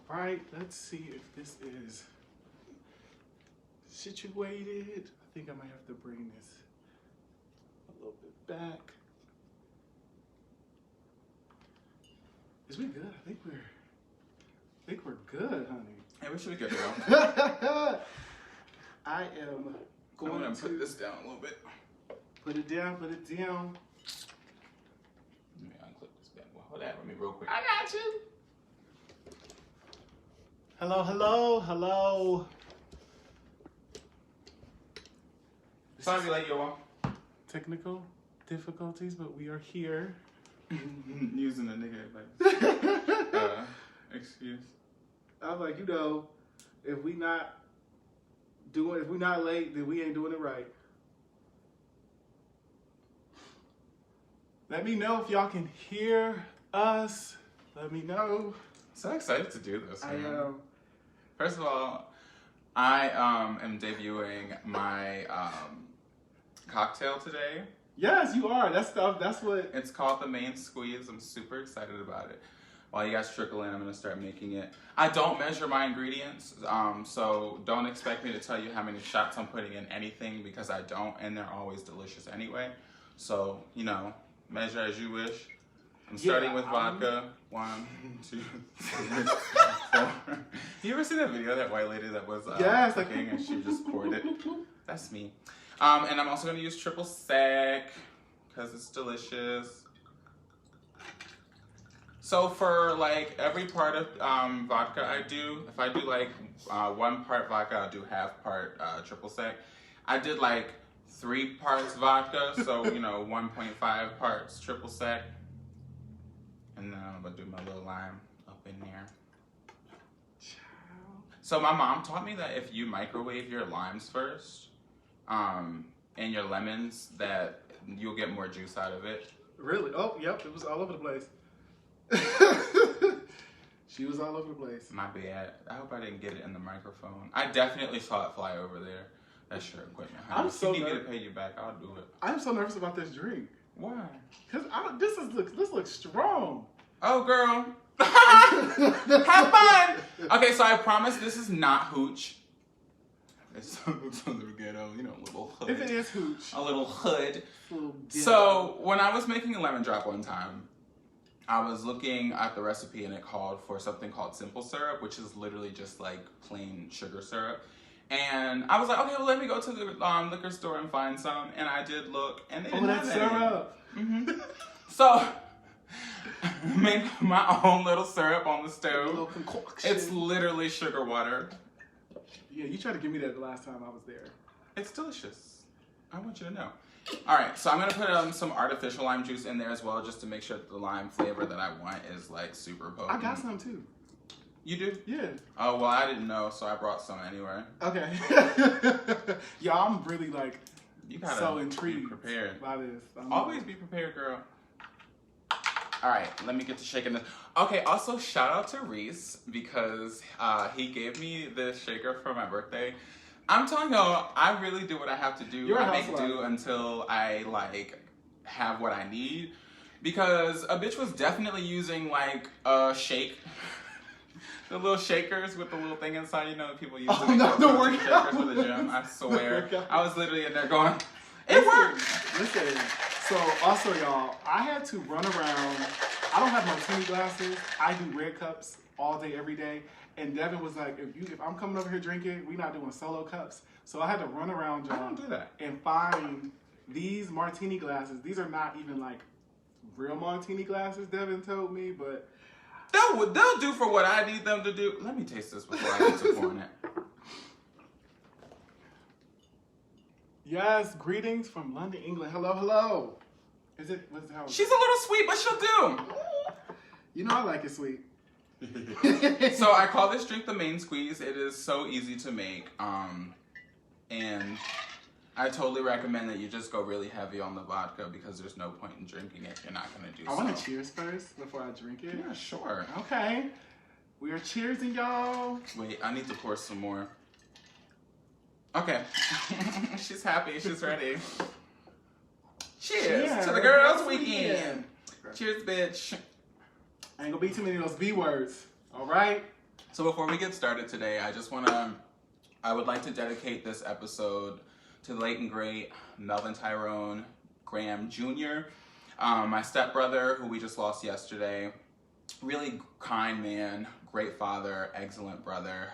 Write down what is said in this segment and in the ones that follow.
Right, let's see if this is situated. I think I might have to bring this a little bit back. Is we good? I think we're good, honey. Hey, we should be good now. I am I'm going gonna to put this down a little bit. put it down, put it down. Let me unclip this bad boy. Hold that with me real quick. I got you. Hello, hello, hello. Sorry to let you off. Technical difficulties, but we are here. Using a nigga like excuse. I'm like, if we not late, then we ain't doing it right. Let me know if y'all can hear us. Let me know. So excited to do this. I am. First of all, I am debuting my cocktail today. Yes, you are. That's what. It's called the Main Squeeze. I'm super excited about it. While you guys trickle in, I'm gonna start making it. I don't measure my ingredients, so don't expect me to tell you how many shots I'm putting in anything because I don't, and they're always delicious anyway. So, measure as you wish. I'm starting with vodka. 1, 2, 3, 4. You ever see that video of that white lady that was cooking and she just poured it? That's me. And I'm also gonna use triple sec because it's delicious. So for like every part of vodka I do, if I do like 1 part vodka, I'll do half part triple sec. I did like 3 parts vodka, so 1.5 parts triple sec. And then I'm gonna do my little lime up in there. So my mom taught me that if you microwave your limes first, and your lemons, that you'll get more juice out of it. Really? Oh, yep. It was all over the place. She was all over the place. My bad. I hope I didn't get it in the microphone. I definitely saw it fly over there. That's your equipment. I'm so if you need me to pay you back, I'll do it. I'm so nervous about this drink. Why? Because this looks strong. Oh, girl. Have fun. Okay, so I promise this is not hooch. It's a little ghetto, a little hood. If it is hooch. A little hood. Little So when I was making a lemon drop one time, I was looking at the recipe and it called for something called simple syrup, which is literally just like plain sugar syrup. And I was like, okay, well, let me go to the liquor store and find some. And I did look, and they didn't have any. syrup. Mm-hmm. So I made my own little syrup on the stove. A little concoction. It's literally sugar water. Yeah, you tried to give me that the last time I was there. It's delicious. I want you to know. All right, so I'm gonna put some artificial lime juice in there as well, just to make sure that the lime flavor that I want is like super potent. I got some too. You do? Yeah. Oh, well, I didn't know, so I brought some anyway. Okay. Y'all, I'm really like so intrigued be prepared. by this. Always be prepared, girl. All right, let me get to shaking this. Okay, also shout out to Reese because he gave me this shaker for my birthday. I'm telling y'all, I really do what I have to do. I make do until I like have what I need, because a bitch was definitely using like a shake. The little shakers with the little thing inside, people use to make the workout shakers for the gym. I swear, I was literally in there going, it worked. Listen. So also, y'all, I had to run around. I don't have martini glasses. I do red cups all day, every day. And Devin was like, if I'm coming over here drinking, we're not doing solo cups. So I had to run around, y'all. I don't do that. And find these martini glasses. These are not even like real martini glasses, Devin told me, but they'll do for what I need them to do. Let me taste this before I get to pouring it. Yes, greetings from London, England. Hello, hello. How? She's a little sweet, but she'll do. I like it sweet. So I call this drink the Main Squeeze. It is so easy to make, and I totally recommend that you just go really heavy on the vodka because there's no point in drinking it if you're not gonna do so. I want to cheers first before I drink it. Yeah, sure. Okay, we are cheersing, y'all. Wait, I need to pour some more. Okay, she's happy. She's ready. Cheers to the girls' weekend. Cheers, bitch. Ain't gonna be too many of those B words. All right. So before we get started today, I would like to dedicate this episode to the late and great Melvin Tyrone Graham Jr., my stepbrother, who we just lost yesterday. Really kind man, great father, excellent brother,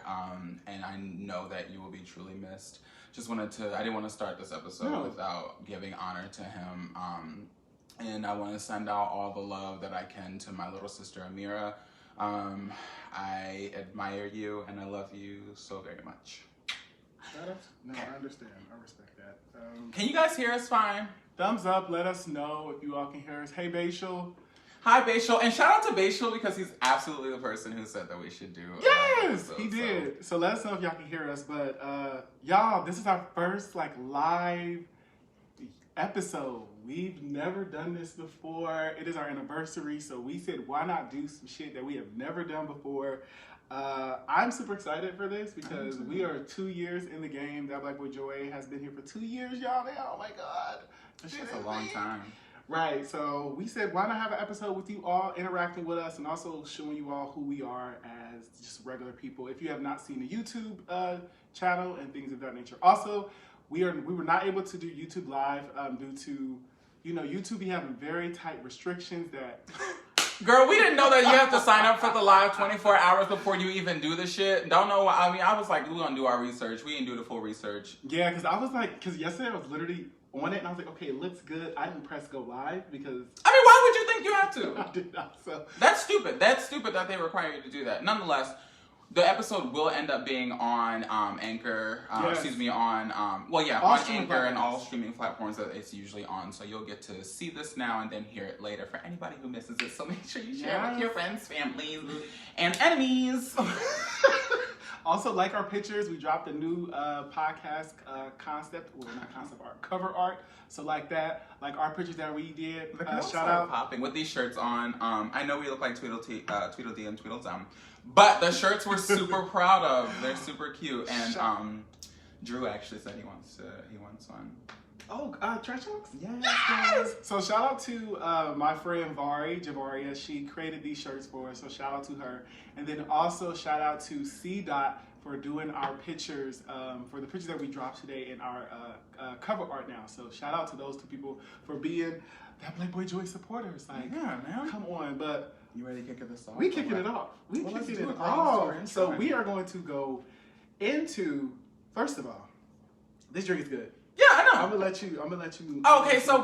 and I know that you will be truly missed. I didn't want to start this episode without giving honor to him, and I want to send out all the love that I can to my little sister Amira. I admire you and I love you so very much. No, I understand. I respect that. Can you guys hear us fine? Thumbs up. Let us know if you all can hear us. Hey, Baishal. Hi, Baishal. And shout out to Baishal because he's absolutely the person who said that we should do. Yes, he did. So let us know if y'all can hear us. But y'all, this is our first live episode. We've never done this before. It is our anniversary, so we said, why not do some shit that we have never done before? I'm super excited for this because we are 2 years in the game. That Black Boy Joy has been here for 2 years, y'all. Now, oh my God. This is a long time. Right, so we said, why not have an episode with you all interacting with us and also showing you all who we are as just regular people. If you have not seen the YouTube channel and things of that nature. Also, we were not able to do YouTube Live due to, YouTube be having very tight restrictions that... Girl, we didn't know that you have to sign up for the live 24 hours before you even do the shit. Don't know why. I mean, I was like, we're going to do our research. We didn't do the full research. Yeah, because yesterday I was literally on it and I was like, okay, it looks good. I didn't press go live because... I mean, why would you think you have to? I did not, so... That's stupid. That's stupid that they require you to do that. Nonetheless, the episode will end up being on Anchor, yes. Excuse me, on Anchor and all streaming platforms that it's usually on. So you'll get to see this now and then hear it later for anybody who misses it. So make sure you share with your friends, families, and enemies. Also, like our pictures, we dropped a new podcast concept, well, not concept art, cover art. So like that, like our pictures that we did. Shout out. Popping with these shirts on. I know we look like Tweedledee and Tweedledum. But the shirts we're super proud of. They're super cute. And Drew actually said he wants one. Oh, Trash Talks? Yes! So shout out to my friend Javaria. She created these shirts for us. So shout out to her. And then also shout out to C. Dot for doing our pictures, for the pictures that we dropped today in our cover art now. So shout out to those two people for being that Black Boy Joy supporters. Like, yeah, man. Come on, but... You ready to kick this off? We kicking it off. So we are going to go into, first of all, this drink is good. Yeah, I know. I'm gonna let you. Okay, so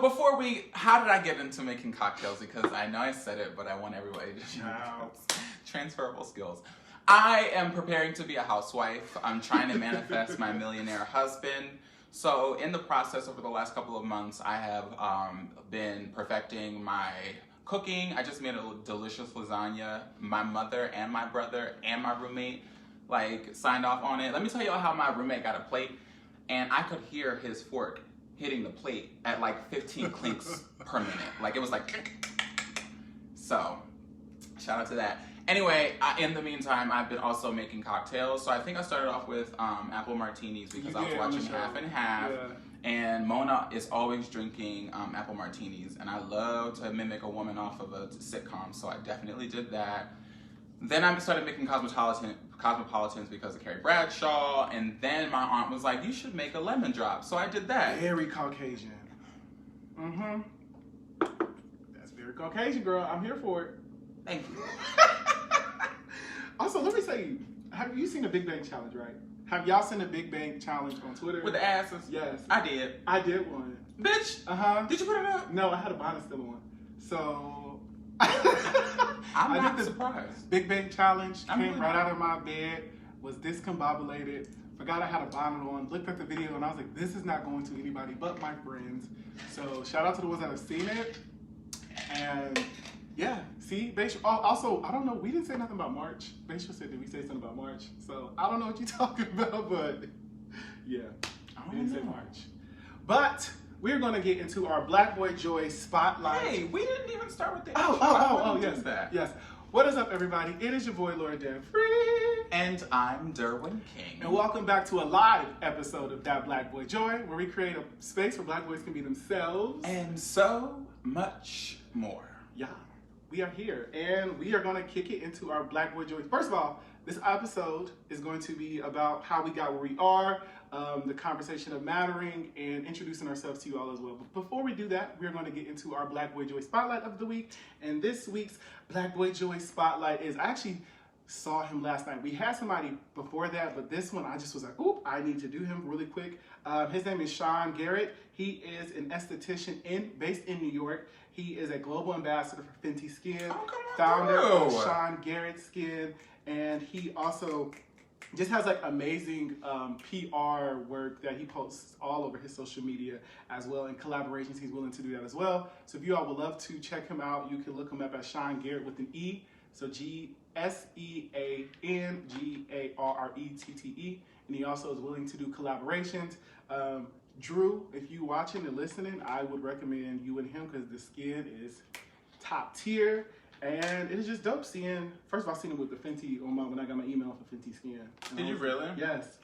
how did I get into making cocktails? Because I know I said it, but I want everybody to know. Transferable skills. I am preparing to be a housewife. I'm trying to manifest my millionaire husband. So in the process over the last couple of months, I have been perfecting my cooking. I just made a delicious lasagna. My mother and my brother and my roommate signed off on it. Let me tell y'all how my roommate got a plate, and I could hear his fork hitting the plate at 15 clinks per minute. It was so shout out to that. Anyway, in the meantime, I've been also making cocktails. So I think I started off with apple martinis because I was watching Half and Half. Yeah. And Mona is always drinking apple martinis, and I love to mimic a woman off of a sitcom, so I definitely did that. Then I started making cosmopolitans because of Carrie Bradshaw, and then my aunt was like, you should make a lemon drop, so I did that. Very Caucasian. Mm-hmm. That's very Caucasian, girl. I'm here for it. Thank you. Also, let me say, have you seen the Big Bang Challenge, right? Have y'all seen the Big Bang Challenge on Twitter? With the asses? Yes. I did. I did one. Bitch! Uh-huh. Did you put it up? No, I had a bonnet still on. So... I'm not surprised. Big Bang Challenge, came right out of my bed, was discombobulated, forgot I had a bonnet on, looked at the video, and I was like, this is not going to anybody but my friends. So shout out to the ones that have seen it. And... yeah, see, Baishal, also, I don't know, we didn't say nothing about March. Baishal said, did we say something about March? So, I don't know what you're talking about, but yeah, we didn't say March. But, we're going to get into our Black Boy Joy Spotlight. Hey, we didn't even start with the yes, that. Yes. What is up, everybody? It is your boy, lordevery. And I'm Derwinking. And welcome back to a live episode of That Black Boy Joy, where we create a space where Black boys can be themselves. And so much more. Yeah. we are here, and we are going to kick it into our Black Boy Joy. First of all, this episode is going to be about how we got where we are, the conversation of mattering, and introducing ourselves to you all as well. But before we do that, we're going to get into our Black Boy Joy Spotlight of the week. And this week's Black Boy Joy Spotlight is, I actually saw him last night. We had somebody before that, but this one I just was like, oop, I need to do him really quick. His name is Garrett. He is an esthetician based in New York. He is a global ambassador for Fenty Skin, founder of Sean Garrett Skin, and he also just has like amazing PR work that he posts all over his social media as well, and collaborations. He's willing to do that as well. So if you all would love to check him out, you can look him up at Sean Garrett with an E. So GSEANGARRETTE. And he also is willing to do collaborations. Drew, if you watching and listening, I would recommend you and him because the skin is top tier. And it is just dope seeing, first of all, seeing him with the Fenty when I got my email for Fenty Skin. Did you really? Yes.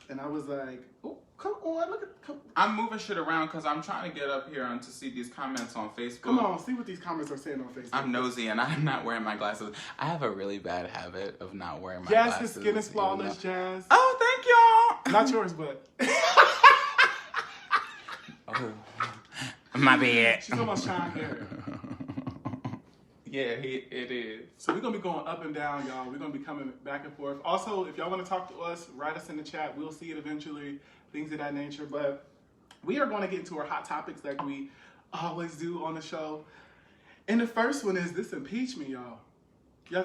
And I was like, oh, come on, come. I'm moving shit around because I'm trying to get up here and to see these comments on Facebook. Come on, see what these comments are saying on Facebook. I'm nosy and I'm not wearing my glasses. I have a really bad habit of not wearing my glasses. Yes, the skin is flawless, Jazz. Oh, thank y'all. Not yours, but. Oh, my bad. She's talking about Sean Garrett. Yeah, it is. So we're going to be going up and down, y'all. We're going to be coming back and forth. Also, if y'all want to talk to us, write us in the chat. We'll see it eventually, things of that nature. But we are going to get into our hot topics like we always do on the show. And the first one is this impeachment, y'all.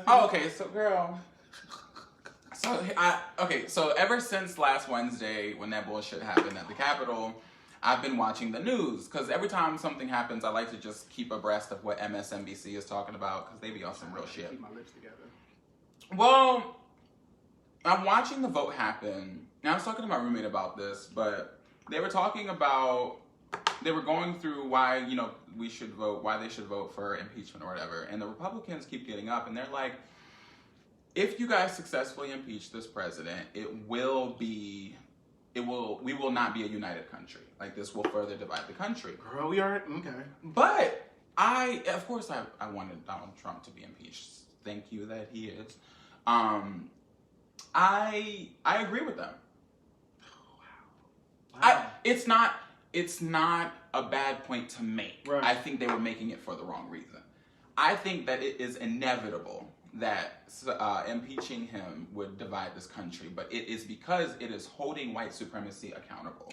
Oh, okay. So, girl. So ever since last Wednesday when that bullshit happened at the Capitol, I've been watching the news because every time something happens, I like to just keep abreast of what MSNBC is talking about because they be on some real shit. Keep my lips together. Well, I'm watching the vote happen. Now, I was talking to my roommate about this, but they were talking about, they were going through why, we should vote, why they should vote for impeachment or whatever. And the Republicans keep getting up and they're like, if you guys successfully impeach this president, we will not be a united country. Like, this will further divide the country. Girl, we are, okay. But of course I wanted Donald Trump to be impeached. Thank you that he is. I agree with them. Wow. It's not a bad point to make. Right. I think they were making it for the wrong reason. I think that it is inevitable that impeaching him would divide this country, but it is because it is holding white supremacy accountable.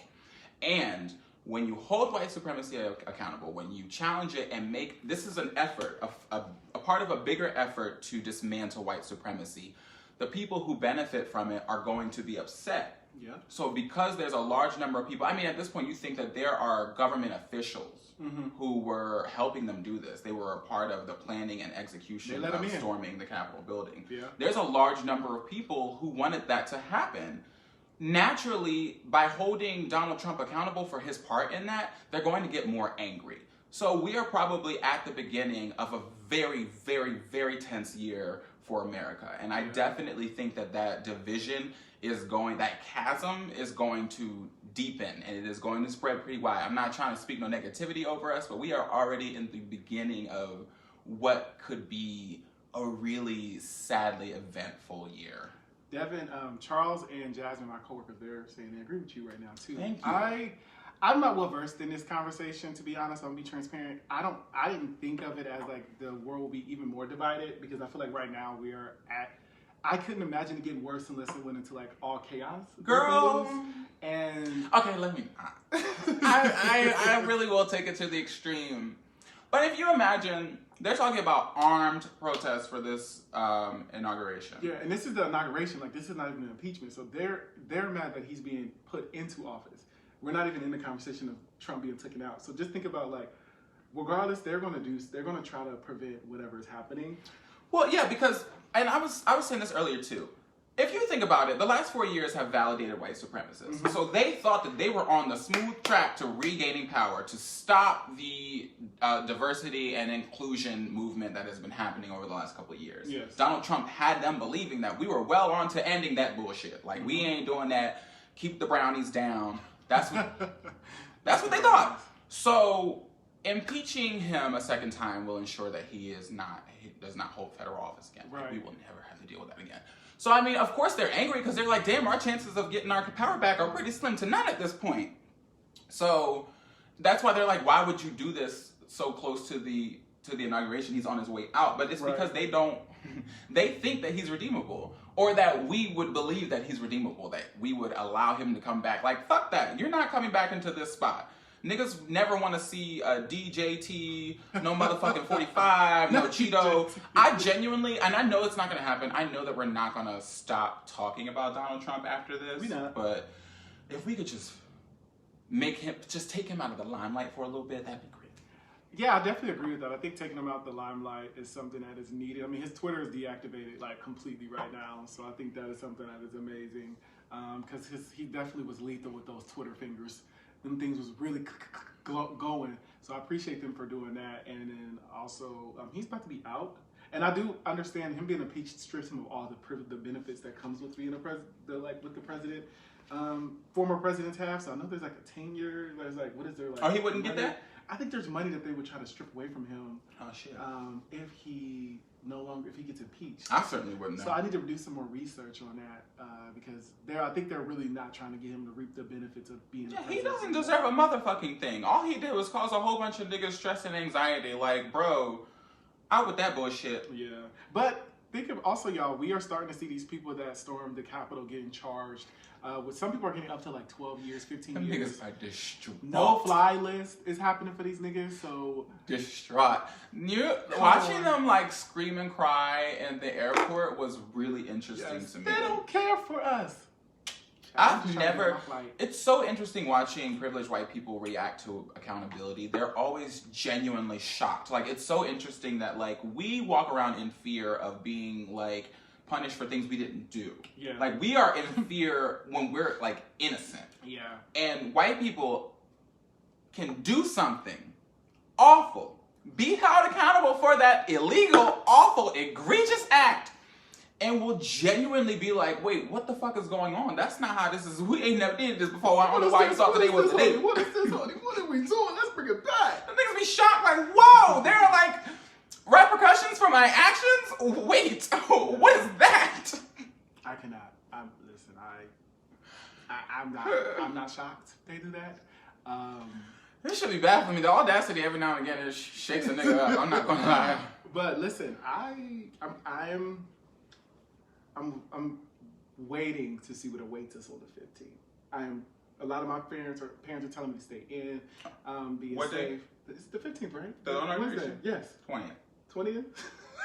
And when you hold white supremacy accountable, when you challenge it and this is an effort, a part of a bigger effort to dismantle white supremacy, the people who benefit from it are going to be upset. Yeah. So because there's a large number of people, I mean, at this point, you think that there are government officials who were helping them do this. They were a part of the planning and execution of storming the Capitol building. Yeah. There's a large number of people who wanted that to happen. Naturally, by holding Donald Trump accountable for his part in that, they're going to get more angry. So we are probably at the beginning of a very, very, very tense year for America. And I definitely think that division that chasm is going to deepen and it is going to spread pretty wide. I'm not trying to speak no negativity over us, but we are already in the beginning of what could be a really sadly eventful year. Devin, Charles and Jasmine, my coworkers, they're saying they agree with you right now too. Thank you. I'm not well versed in this conversation, to be honest. I'm gonna be transparent. I didn't think of it as like the world will be even more divided because I feel like right now we are at. I couldn't imagine it getting worse unless it went into like all chaos. Girl. And okay, let me. I really will take it to the extreme. But if you imagine, they're talking about armed protests for this inauguration. Yeah, and this is the inauguration. Like, this is not even an impeachment. So they're mad that he's being put into office. We're not even in the conversation of Trump being taken out. So just think about, like, regardless, they're going to try to prevent whatever is happening. Well, yeah, because, and I was saying this earlier too. If you think about it, the last 4 years have validated white supremacists. Mm-hmm. So they thought that they were on the smooth track to regaining power, to stop the diversity and inclusion movement that has been happening over the last couple of years. Yes. Donald Trump had them believing that we were well on to ending that bullshit. Like, we ain't doing that. Keep the brownies down. That's what they thought. So impeaching him a second time will ensure that he does not hold federal office again. Right. We will never have to deal with that again. So, I mean, of course they're angry because they're like, damn, our chances of getting our power back are pretty slim to none at this point. So that's why they're like, why would you do this so close to the inauguration? He's on his way out. But it's because they think that he's redeemable. Or that we would believe that he's redeemable, that we would allow him to come back. Like, fuck that. You're not coming back into this spot. Niggas never want to see a DJT, no motherfucking 45, no Cheeto. I genuinely, and I know it's not going to happen. I know that we're not going to stop talking about Donald Trump after this. We not. But if we could just take him out of the limelight for a little bit, that'd be great. Yeah, I definitely agree with that. I think taking him out the limelight is something that is needed. I mean, his Twitter is deactivated like completely right now, so I think that is something that is amazing because he definitely was lethal with those Twitter fingers. Them things was really going, so I appreciate them for doing that. And then also, he's about to be out, and I do understand him being impeached strips him of all the benefits that comes with being with the president. Former presidents have, so I know there's like a tenure. There's like, what is there like? Oh, he wouldn't get that? I think there's money that they would try to strip away from him. Oh shit. If he gets impeached. I certainly wouldn't know. So I need to do some more research on that because I think they're really not trying to get him to reap the benefits of being. Yeah, he doesn't deserve a motherfucking thing. All he did was cause a whole bunch of niggas stress and anxiety. Like, bro, out with that bullshit. Yeah, but think of also, y'all. We are starting to see these people that stormed the Capitol getting charged. With some people are getting up to like 12 years, 15 Them years. Niggas are distraught. No fly list is happening for these niggas, so distraught. Watching them like scream and cry in the airport was really interesting to me. They don't care for us. It's so interesting watching privileged white people react to accountability. They're always genuinely shocked. Like, it's so interesting that like we walk around in fear of being like punished for things we didn't do. Yeah. Like, we are in fear when we're like innocent. Yeah. And white people can do something awful, be held accountable for that illegal, awful, egregious act, and will genuinely be like, wait, what the fuck is going on? That's not how this is. We ain't never did this before. I don't know why you thought today was today. What is this, honey? What are we doing? Let's bring it back. The niggas be shocked like, whoa, there are like repercussions for my actions? Wait, what is that? I cannot. Listen, I'm not shocked they do that. This should be bad for me. The audacity every now and again it shakes a nigga up. I'm not gonna lie. But listen, I'm waiting to see what awaits us on the 15th. A lot of my parents are telling me to stay in, be safe. Day? It's the 15th, right? The inauguration? Yes. 20th. 20th?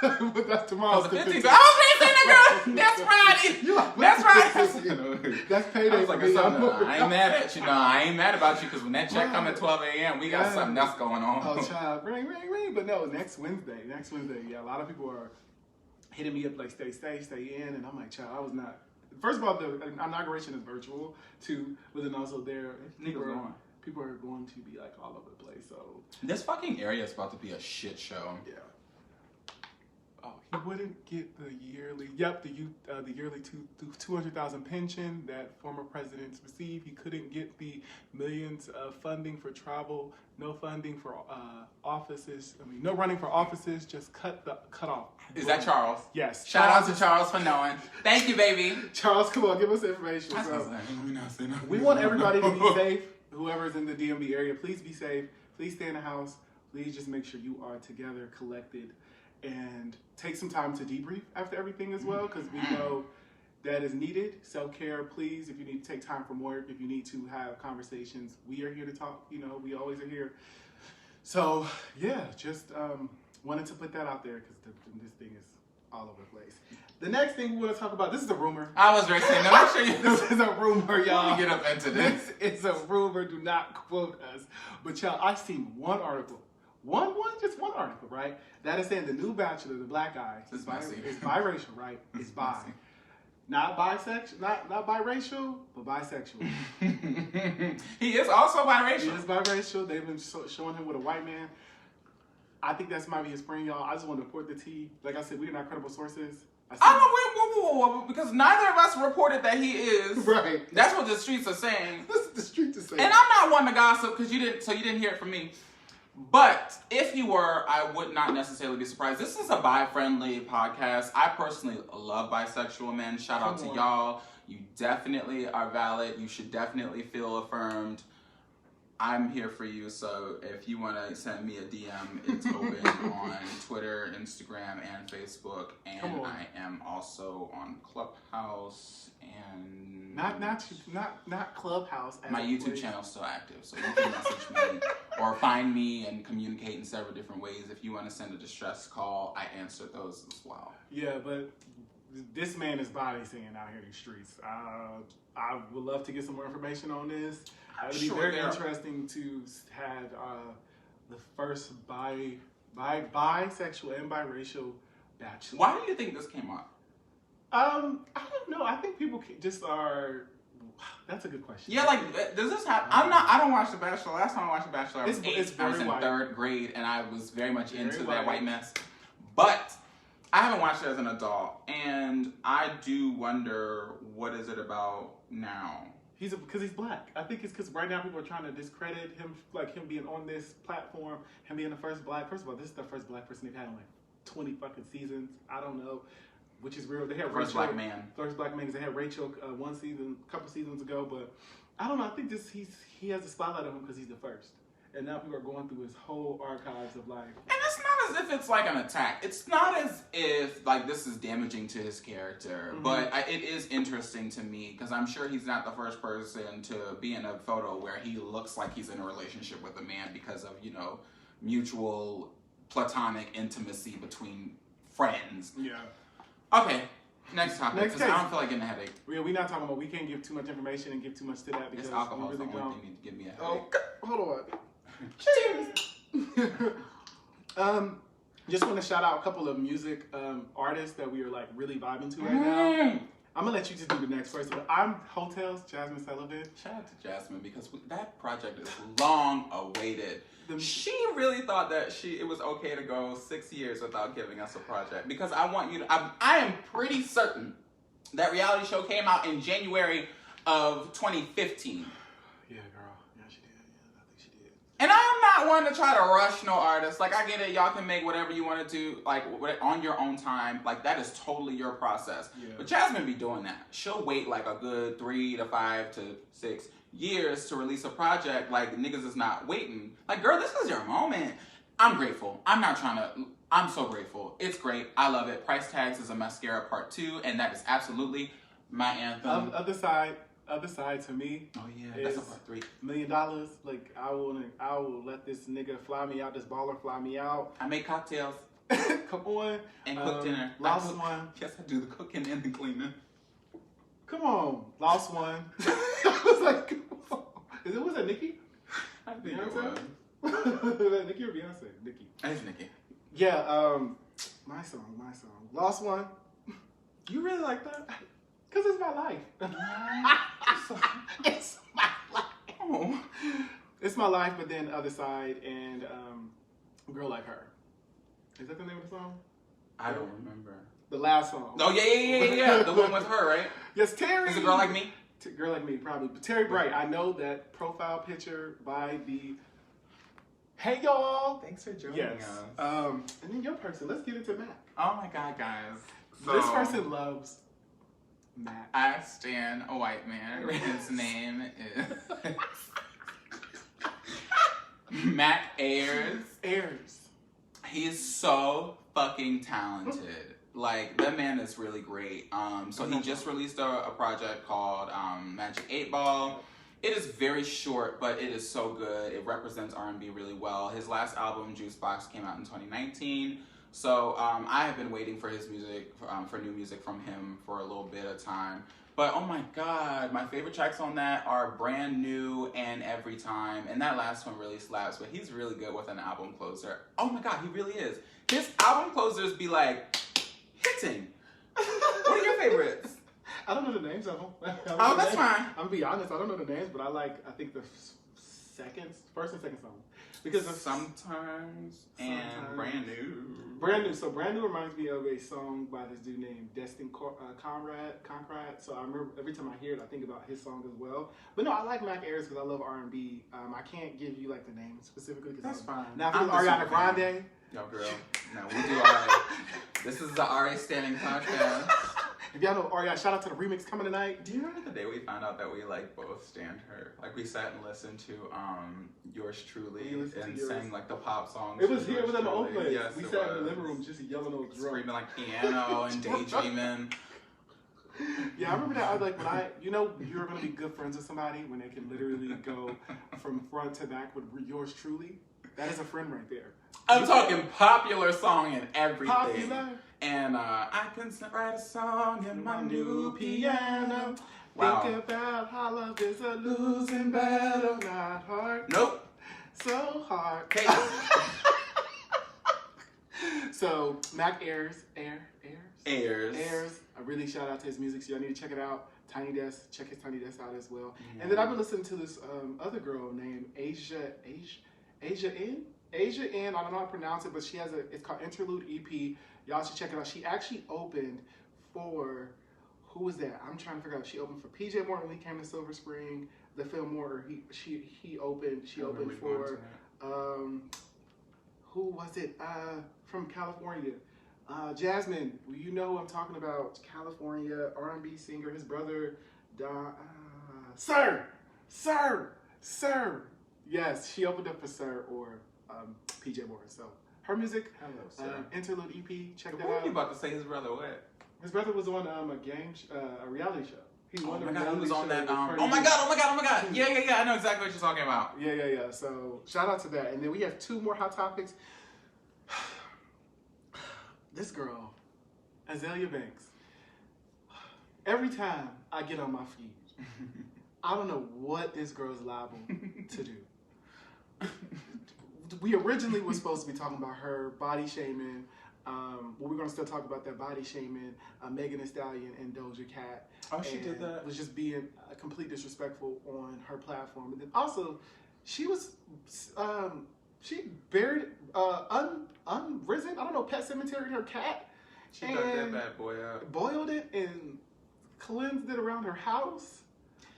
But that's tomorrow. Oh, the 15th. Oh, man, that's Friday. That's Friday. That's payday. I was like, I ain't mad at you. No, I ain't mad about you because when that check come at 12 a.m., we got something else going on. Oh, child. Ring, ring, ring. But no, next Wednesday. Yeah, a lot of people are hitting me up like, stay in. And I'm like, child, I was not. First of all, the inauguration is virtual, too. But then also people are going to be like all over the place. So this fucking area is about to be a shit show. Yeah. Oh, he wouldn't get the yearly. Yep, the yearly 200,000 pension that former presidents receive. He couldn't get the millions of funding for travel. No funding for offices. I mean, no running for offices. Just cut off. Is that Charles? Yes. Shout out to Charles for knowing. Thank you, baby. Charles, come on, give us information. We want everybody to be safe. Whoever's in the DMV area, please be safe. Please stay in the house. Please just make sure you are together, collected, and take some time to debrief after everything as well, because we know that is needed. Self-care, please. If you need to take time from work, if you need to have conversations, we are here to talk. You know, we always are here. So, yeah, just wanted to put that out there because this thing is all over the place. The next thing we want to talk about, this is a rumor. I was ready to say, no, I'm sure you. This is a rumor, y'all. Let me get up into this. This is a rumor. Do not quote us. But, y'all, I've seen one article. Just one article, right? That is saying the new Bachelor, the black guy, is biracial, right? Is bi. Not bisexual, not biracial, but bisexual. He is also biracial. He is biracial. They've been showing him with a white man. I think that's might be his friend, y'all. I just want to report the tea. Like I said, we're not credible sources. Whoa, because neither of us reported that he is. Right. That's what the streets are saying. That's what the streets are saying. And I'm not one to gossip because you didn't hear it from me. But if he were, I would not necessarily be surprised. This is a bi-friendly podcast. I personally love bisexual men. Shout out to y'all. You definitely are valid. You should definitely feel affirmed. I'm here for you, so if you want to send me a DM, it's open on Twitter, Instagram, and Facebook. And I am also on Clubhouse and not Clubhouse. My YouTube channel is still active, so you can message me or find me and communicate in several different ways. If you want to send a distress call, I answer those as well. Yeah, but this man is body seeing out here in the streets. I would love to get some more information on this. It would be very interesting to have the first bisexual and biracial bachelor. Why do you think this came up? I don't know. I think people just are. That's a good question. Yeah, like, does this happen? I don't watch The Bachelor. Last time I watched The Bachelor, I was I was in third grade, and I was very much into that white mess. But I haven't watched it as an adult, and I do wonder, what is it about now? Because he's black. I think it's because right now people are trying to discredit him, like him being on this platform, him being the first black. First of all, this is the first black person they've had in like 20 fucking seasons. I don't know, which is real. They had First black man. First black man, because they had Rachel one season, a couple seasons ago. But I don't know. I think he has a spotlight on him because he's the first. And now people are going through his whole archives of life. And it's not as if it's like an attack. It's not as if like this is damaging to his character. Mm-hmm. But it is interesting to me because I'm sure he's not the first person to be in a photo where he looks like he's in a relationship with a man because of, mutual platonic intimacy between friends. Yeah. Okay. Next topic, because I don't feel like getting a headache. We're not talking about, we can't give too much information and give too much to that because alcohol we really is the only don't. thing to give me a headache. Oh, hold on. Cheers. Just want to shout out a couple of music artists that we are like really vibing to right now. I'm gonna let you just do the next first one. I'm Hotels, Jasmine Sullivan. Shout out to Jasmine because that project is long awaited. She really thought that it was okay to go 6 years without giving us a project because I want you to. I am pretty certain that reality show came out in January of 2015. Yeah, girl. Yeah, she did. Yeah, I think she did. And I am not one to try to rush no artist. Like, I get it. Y'all can make whatever you want to do, like, on your own time. Like, that is totally your process. Yeah. But Jasmine be doing that. She'll wait, like, a good 3 to 5 to 6 years to release a project. Like, niggas is not waiting. Like, girl, this is your moment. I'm grateful. I'm so grateful. It's great. I love it. Price Tags is a mascara part 2, and that is absolutely my anthem. Other side to me. Oh yeah, that's a part 3. $1 million. Like I will let this nigga fly me out. This baller fly me out. I make cocktails. Come on. And cook dinner. Lost one. Yes, I do the cooking and the cleaning. Come on, lost one. I was like, come on. Was that Nicki? I think it was. Nicki or Beyonce? Nicki. It's Nicki. Yeah. My song. Lost one. You really like that? Because it's my life. It's my life. Oh. It's my life, but then Other Side and Girl Like Her. Is that the name of the song? I don't remember. The last song. Oh, yeah. The one with her, right? Yes, Terry. Is it Girl Like Me? Girl Like Me, probably. But Terry Bright, I know that profile picture by the... Hey, y'all. Thanks for joining us. And then your person. Let's get into Mac. Oh, my God, guys. So, this person loves... Mac. I stan a white man. His name is Mac Ayers. He's so fucking talented. Like, that man is really great. So he just released a project called Magic 8 Ball. It is very short, but it is so good. It represents R&B really well. His last album, Juice Box, came out in 2019. So I have been waiting for his music, for new music from him for a little bit of time. But oh my God, my favorite tracks on that are Brand New and Every Time. And that last one really slaps, but he's really good with an album closer. Oh my God, he really is. His album closers be like, hitting. What are your favorites? I don't know the names of them. That's fine. I'm gonna be honest, I don't know the names, but I think the first and second song. because sometimes and brand new. Brand new. So brand new reminds me of a song by this dude named Destin Conrad. So I remember every time I hear it, I think about his song as well. But no, I like Mac Ayres because I love R&B. I can't give you like the name specifically. That's fine. Now if it's Ariana Grande. No, girl. No, we do Ari. This is the Ari Standing podcast. If y'all know Ariana, shout out to the remix coming tonight. Do you remember the day we found out that we like both stand her? Like we sat and listened to Yours Truly and sang like the pop songs. It was here. It was in my own place. Yes, we sat in the living room just yelling over drunk, screaming like piano and daydreaming. Yeah, I remember that. I was like, you're gonna be good friends with somebody when they can literally go from front to back with Yours Truly. That is a friend right there. I'm talking popular song and everything. Popular. And I can write a song in my new piano. Wow. Think about how love is a losing battle, not hard. Nope. So hard. Okay. So Mac Ayres. I really shout out to his music. So y'all need to check it out. Tiny Desk. Check his Tiny Desk out as well. Yeah. And then I've been listening to this other girl named Asia N. I don't know how to pronounce it, but she has it's called Interlude EP. Y'all should check it out. She actually opened for, who was that? I'm trying to figure out. She opened for PJ Morton when he came to Silver Spring. The film Mortar. She opened for who was it? From California. Jasmine. You know who I'm talking about. California R&B singer. His brother Sir. Yes, she opened up for Sir or PJ Morton. So her music, Interlude EP, check that out. What were you about to say? His brother what? His brother was on a reality show. He won he was on that. Oh my god! Yeah. I know exactly what you're talking about. Yeah. So shout out to that. And then we have 2 more hot topics. This girl, Azalea Banks. Every time I get on my feed, I don't know what this girl's liable to do. We originally were supposed to be talking about her body shaming. We're going to still talk about that body shaming. Megan Thee Stallion and Doja Cat. Oh, she did that? Was just being completely disrespectful on her platform. And then also, she was, she buried, unrisen, I don't know, Pet Cemetery, her cat. She dug that bad boy up. Boiled it and cleansed it around her house.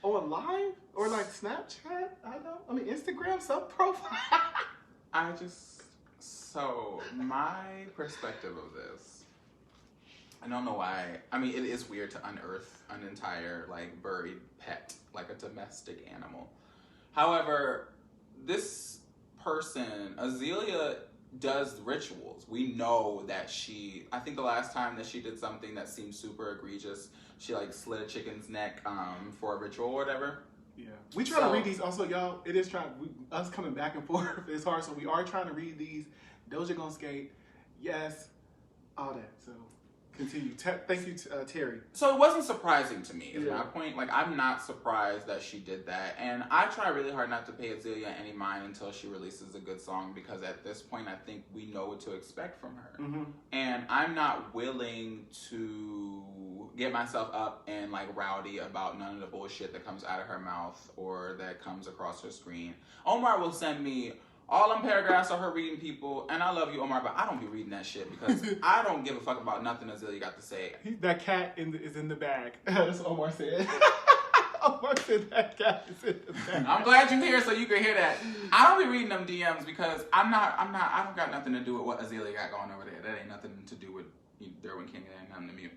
On live or like Snapchat? I mean Instagram, some profile. So my perspective of this, I don't know why. I mean, it is weird to unearth an entire like buried pet, like a domestic animal. However, this person, Azalea, does rituals. We know that I think the last time that she did something that seemed super egregious, she like slit a chicken's neck for a ritual or whatever. Yeah. We try to read these also, y'all. It is us coming back and forth. It's hard, so we are trying to read these. Doja gonna skate. Yes. All that. So continue. Thank you, Terry. So it wasn't surprising to me, is my point. Like, I'm not surprised that she did that. And I try really hard not to pay Azalea any mind until she releases a good song, because at this point, I think we know what to expect from her. Mm-hmm. And I'm not willing to get myself up and, like, rowdy about none of the bullshit that comes out of her mouth or that comes across her screen. Omar will send me all them paragraphs of her reading people, and I love you, Omar, but I don't be reading that shit because I don't give a fuck about nothing Azalea got to say. That cat is in the bag. That's what Omar said. Omar said that cat is in the bag. I'm glad you're here so you can hear that. I don't be reading them DMs because I don't got nothing to do with what Azalea got going over there. That ain't nothing to do with derwinking. It ain't nothing to me.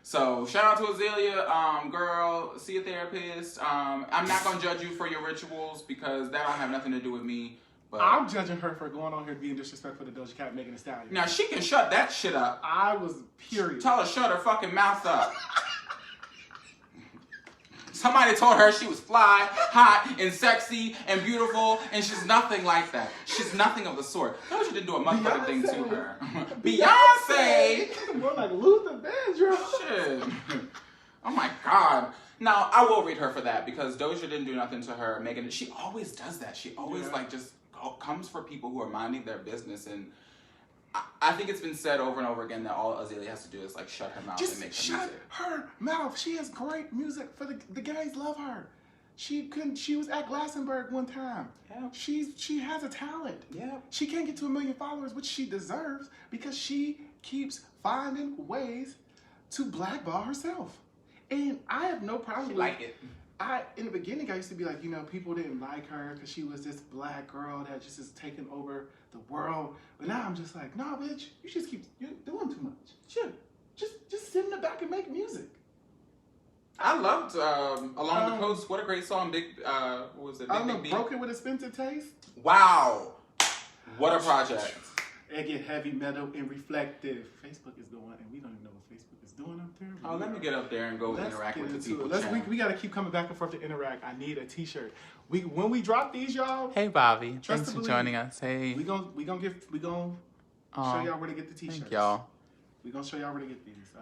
So shout out to Azalea, girl, see a therapist. I'm not gonna judge you for your rituals because that don't have nothing to do with me. But I'm judging her for going on here being disrespectful to Doja Cat, Megan Thee Stallion. Now she can shut that shit up. I was period. Tell her shut her fucking mouth up. Somebody told her she was fly, hot, and sexy, and beautiful, and she's nothing like that. She's nothing of the sort. Doja didn't do a motherfucking thing to her. Beyonce! More like Luther Vandross. Shit. Oh my God. Now, I will read her for that because Doja didn't do nothing to her. Megan, she always does that. She always just comes for people who are minding their business, and I think it's been said over and over again that all Azalea has to do is like shut her mouth and make her music. Shut her mouth. She has great music for the guys love her. She couldn't. She was at Glastonbury one time. Yeah. She has a talent. Yeah. She can't get to 1 million followers, which she deserves, because she keeps finding ways to blackball herself. And I have no problem with it. In the beginning, I used to be like, people didn't like her because she was this black girl that just is taking over the world. But now I'm just like, nah, bitch, you're doing too much. Sure. Just sit in the back and make music. I loved Along the Coast. What a great song. What was it? I don't know, Big Broken with Expensive Taste. Wow. What a project. It get heavy metal and reflective. Facebook is going, and we don't even know what Facebook is doing up there. Oh, let me get up there and go interact with the people. We got to keep coming back and forth to interact. I need a T-shirt. When we drop these, y'all. Hey, Bobby. Thanks for joining us. Hey. We gonna show y'all where to get the T-shirts. Thank y'all. We gonna show y'all where to get these.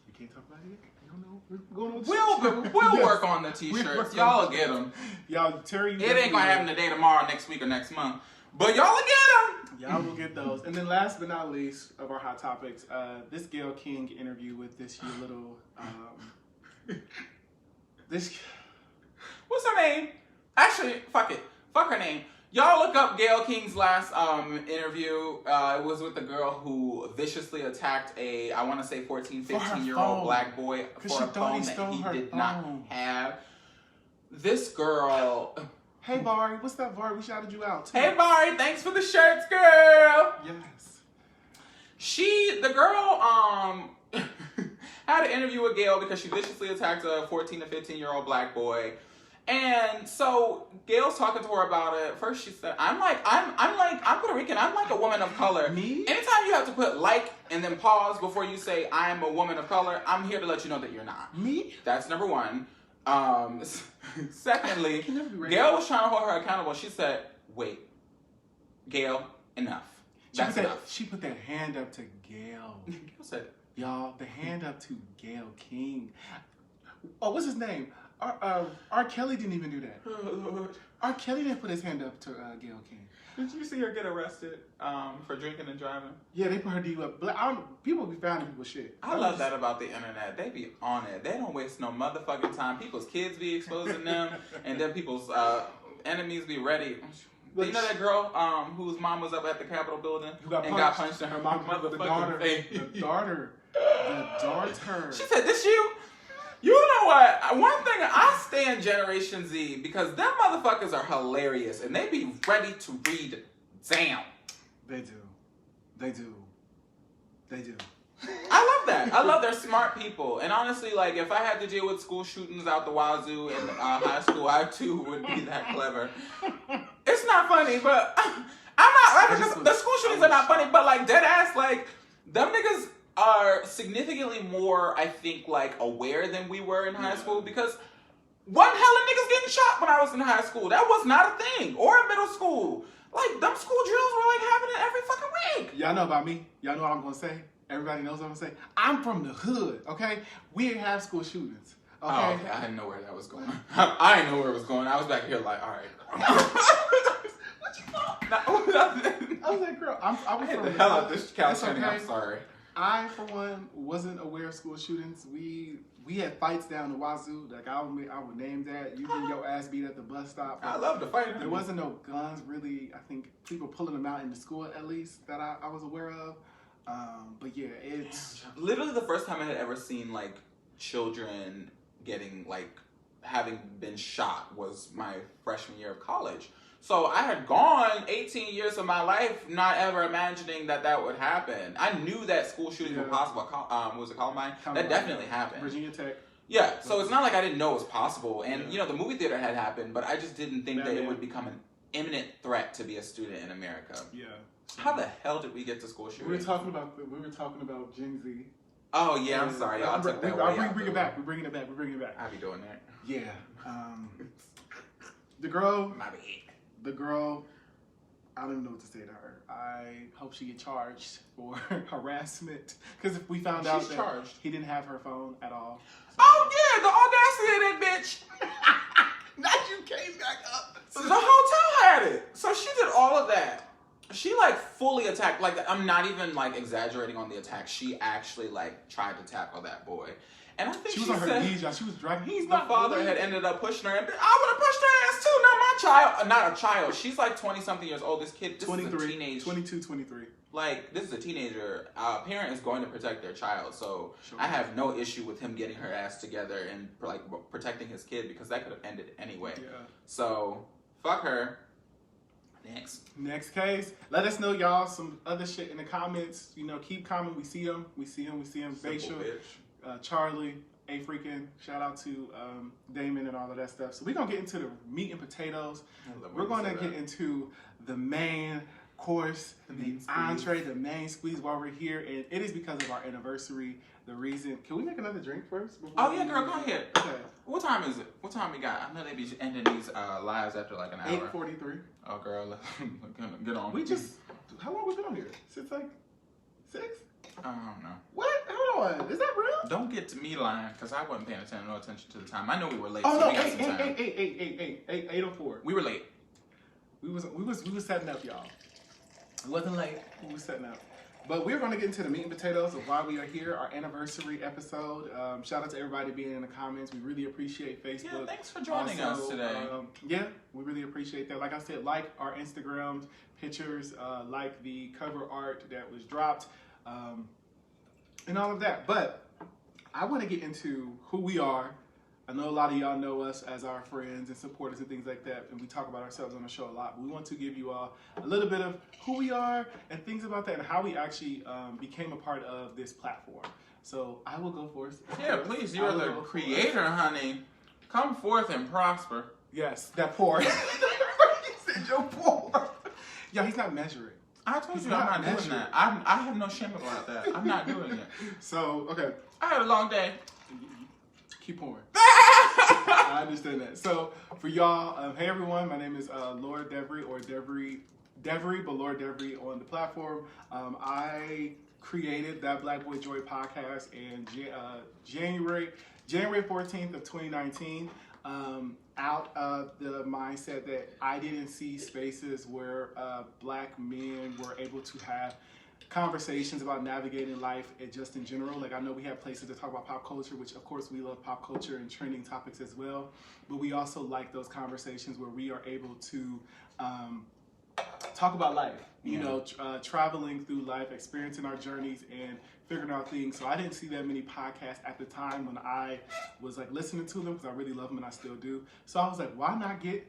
We can't talk about it. I don't know. We're going on. We'll work on the T-shirts. Y'all will get them. Y'all, Terry. It ain't gonna happen today, tomorrow, next week, or next month. But y'all will get them. Y'all will get those. And then last but not least of our hot topics, this Gayle King interview with this little this. What's her name? Actually, fuck it. Fuck her name. Y'all look up Gayle King's last interview. It was with the girl who viciously attacked I want to say 14, 15-year-old black boy for a phone that he did not have. This girl... Hey, Vari. What's up, Vari? We shouted you out, too. Hey, Vari. Thanks for the shirts, girl. Yes. The girl had an interview with Gayle because she viciously attacked a 14 to 15-year-old black boy. And so Gayle's talking to her about it. First she said, I'm Puerto Rican. I'm like a woman of color. Me? Anytime you have to put like and then pause before you say I'm a woman of color, I'm here to let you know that you're not. Me? That's number one. Secondly, Gayle was trying to hold her accountable. She said, wait, Gayle, enough. That's enough. She put that hand up to Gayle. Gayle said, y'all, the hand up to Gayle King. Oh, what's his name? R. Kelly didn't even do that. R. Kelly didn't put his hand up to Gayle King. Did you see her get arrested for drinking and driving? Yeah, they put her deal up. People be finding people's shit. I love that about the internet. They be on it. They don't waste no motherfucking time. People's kids be exposing them, and then people's enemies be ready. You know that girl whose mom was up at the Capitol building and got punched in her motherfucking face? The daughter. She said, "This you?" You know what? One thing, I stand Generation Z because them motherfuckers are hilarious and they be ready to read down. They do. They do. They do. I love that. I love they're smart people. And honestly, like, if I had to deal with school shootings out the wazoo in high school, I too would be that clever. It's not funny, but I'm not laughing. The school shootings are not funny, but like, dead ass, like, them niggas are significantly more, I think, like, aware than we were in high school, because one hella niggas getting shot when I was in high school. That was not a thing. Or in middle school. Like, them school drills were like happening every fucking week. Y'all know about me. Y'all know what I'm gonna say. Everybody knows what I'm gonna say. I'm from the hood, okay? We didn't have school shootings. Okay? Oh, okay. I didn't know where that was going. I didn't know where it was going. I was back here like, all right. What you thought? Nothing. I was like, girl, I was hit from the the hell hood. out this couch. Okay. I'm sorry. I, for one, wasn't aware of school shootings. We had fights down the wazoo. Like, I would name that. You get your ass beat at the bus stop. I love to fight. There wasn't no guns, really. I think people pulling them out in the school, at least, that I was aware of. But yeah, it's... Literally the first time I had ever seen, like, children getting, like, having been shot was my freshman year of college. So I had gone 18 years of my life not ever imagining that would happen. I knew that school shootings were possible. Was it Columbine? That definitely happened. Virginia Tech. Yeah, so it's not like I didn't know it was possible. And, you know, the movie theater had happened, but I just didn't think that it would become an imminent threat to be a student in America. Yeah. How the hell did we get to school shootings? We were talking about Gen Z. Oh, yeah, I'm sorry. Y'all took that way. We're bringing it back. I'll be doing that. Yeah. The girl... My bad. The girl, I don't even know what to say to her. I hope she get charged for harassment. Because if we found out that he didn't have her phone at all. So. Oh, yeah, the audacity of that bitch. Now you came back up. So the hotel had it. So she did all of that. She like fully attacked. Like I'm not even like exaggerating on the attack. She actually like tried to tackle that boy. And I think she was on her knees, y'all. She was dragging. My father had ended up pushing her, and I would have pushed her ass too. Not my child. Not a child. She's like 20-something years old. This kid, this 23, is a teenage. 22, 23. Like, this is a teenager. A parent is going to protect their child. So Sure. I have no issue with him getting her ass together and like protecting his kid because that could have ended anyway. Yeah. So, fuck her. Next case. Let us know, y'all, some other shit in the comments. You know, keep commenting. We see them. Rachel, Charlie, A-Freaking. Shout out to Damon and all of that stuff. So we're going to get into the meat and potatoes. We're going to get into the main course, the entree, the main squeeze while we're here. And it is because of our anniversary. The reason... Can we make another drink first? Oh, yeah, girl. Go ahead. Okay. What time is it? What time we got? I know they be ending these lives after like an hour. 8:43. Oh, girl. Get on. We just... How long we been on here? Since like 6? I don't know. What? Hold on. Is that real? Don't get to me lying, because I wasn't paying no attention to the time. I know we were late. Oh, so no. we got some time. 8:04. We were late. We was setting up, y'all. It wasn't late. We was setting up. But we're going to get into the meat and potatoes of why we are here, our anniversary episode. Shout out to everybody being in the comments. We really appreciate Facebook. Yeah, thanks for joining us today. Yeah, we really appreciate that. Like I said, like our Instagram pictures, like the cover art that was dropped, and all of that. But I want to get into who we are. I know a lot of y'all know us as our friends and supporters and things like that, and we talk about ourselves on the show a lot. But we want to give you all a little bit of who we are and things about that and how we actually became a part of this platform. So I will go first. Yeah, please. You are the creator, honey. Come forth and prosper. Yes, that poor. You said you're poor. Yeah, he's not measuring. I told you I'm not doing that. I have no shame about that. I'm not doing it. So, okay. I had a long day. Keep pouring. I understand that. So, for y'all, hey everyone, my name is lordevery or Devery, but lordevery on the platform. I created That Black Boy Joy podcast in January 14th of 2019. Out of the mindset that I didn't see spaces where black men were able to have conversations about navigating life and just in general. Like, I know we have places to talk about pop culture, which of course we love pop culture and trending topics as well, but we also like those conversations where we are able to talk about life, you know, traveling through life, experiencing our journeys and figuring out things. So I didn't see that many podcasts at the time when I was like listening to them, because I really love them and I still do. So I was like, why not get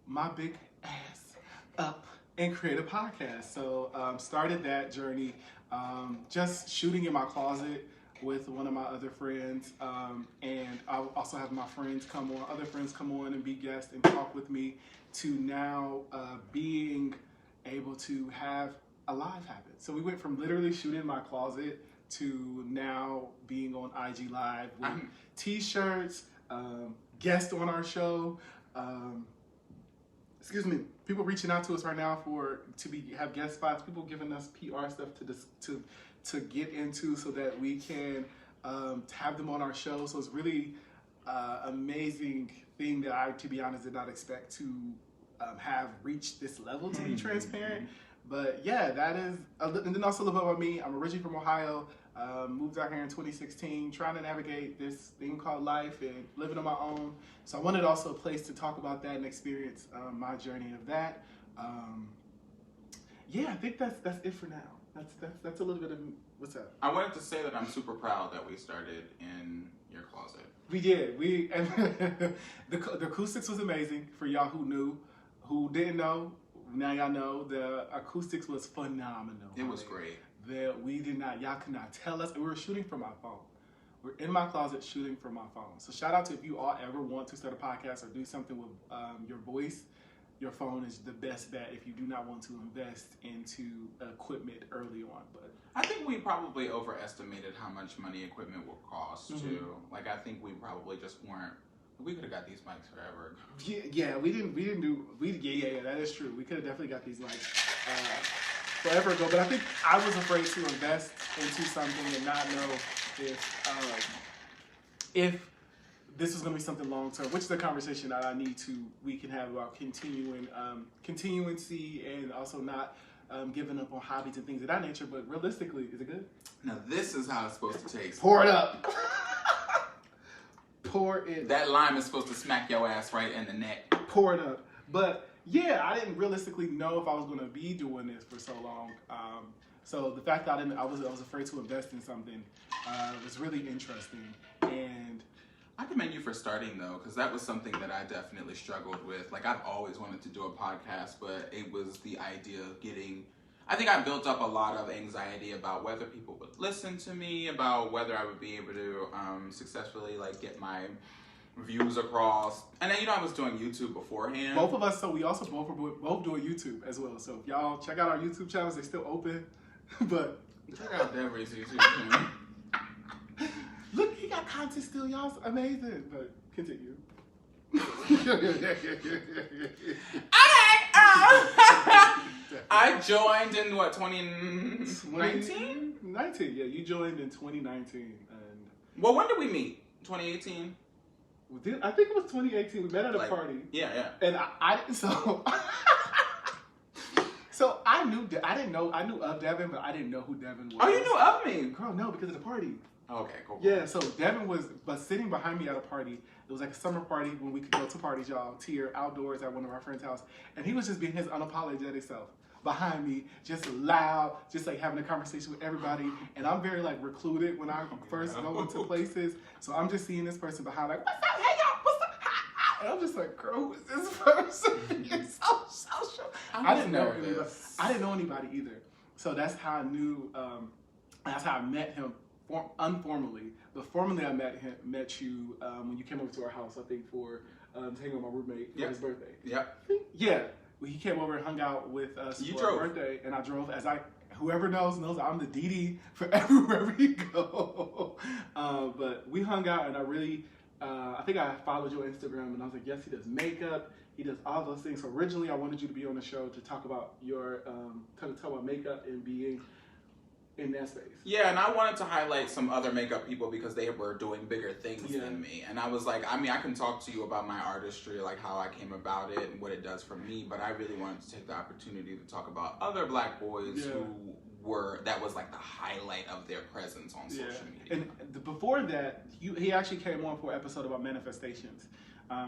my big ass up and create a podcast? So started that journey, just shooting in my closet with one of my other friends, and I also have my friends come on, other friends come on and be guests and talk with me, to now being able to have a live happen. So we went from literally shooting in my closet to now being on IG Live with t-shirts, guests on our show, people reaching out to us right now have guest spots, people giving us PR stuff to get into so that we can have them on our show. So it's really amazing thing that I, to be honest, did not expect to have reached this level, to be transparent. But yeah, that is, and then also a little bit about me. I'm originally from Ohio, moved out here in 2016, trying to navigate this thing called life and living on my own. So I wanted also a place to talk about that and experience my journey of that. Yeah, I think that's it for now. That's a little bit of what's up. I wanted to say that I'm super proud that we started in your closet. We did. And the acoustics was amazing for y'all who didn't know. Now y'all know. The acoustics was phenomenal. It was great. Y'all could not tell us. We were shooting from my phone. We're in my closet shooting from my phone. So shout out to if you all ever want to start a podcast or do something with your voice, your phone is the best bet if you do not want to invest into equipment early on. But I think we probably overestimated how much money equipment will cost too. Like, I think we probably just weren't. We could have got these mics forever. Yeah, that is true. We could have definitely got these mics forever ago. But I think I was afraid to invest into something and not know if this was going to be something long term, which is a conversation that we can have about continuancy and also not giving up on hobbies and things of that nature. But realistically, is it good? Now this is how it's supposed to taste. Pour it up. Pour it. That lime is supposed to smack your ass right in the neck. Pour it up. But yeah, I didn't realistically know if I was going to be doing this for so long. So the fact that I was afraid to invest in something was really interesting. And I commend you for starting though, because that was something that I definitely struggled with. Like I've always wanted to do a podcast, but it was the idea of I think I built up a lot of anxiety about whether people would listen to me, about whether I would be able to successfully like get my views across. And then, I was doing YouTube beforehand. Both of us, so we also both doing YouTube as well. So if y'all check out our YouTube channels, they're still open. But check out Devery's YouTube channel. Look, he got content still, y'all. It's amazing. But continue. I joined in what, 2019? 19, yeah. You joined in 2019. And well, when did we meet? 2018? I think it was 2018. We met at a party. Yeah. And I so I knew of Devin, but I didn't know who Devin was. Oh, you knew of me? Girl, no, because of the party. Okay, cool. Yeah, so Devin was sitting behind me at a party. It was like a summer party when we could go to parties, y'all, tier outdoors at one of our friends' house. And he was just being his unapologetic self behind me, just loud, just like having a conversation with everybody. And I'm very like recluded when I first go into places. So I'm just seeing this person behind like, what's up? Hey y'all, what's up? And I'm just like, girl, who is this person? It's so social. I didn't know anybody either. So that's how I knew, that's how I met him unformally. But formally I met you when you came over to our house, I think for hanging with my roommate for his birthday. Yep. Yeah. He came over and hung out with us for our birthday, and I drove. Whoever knows I'm the DD for everywhere we go. But we hung out, and I think I followed your Instagram, and I was like, yes, he does makeup, he does all those things. So originally, I wanted you to be on the show to talk about your, talk about makeup and being in that space. Yeah, and I wanted to highlight some other makeup people because they were doing bigger things than me. And I was like, I can talk to you about my artistry, like how I that I really wanted to take the opportunity to talk about other Black boys that was like the highlight of their presence on social media. And before that, he actually came on for an episode about manifestations.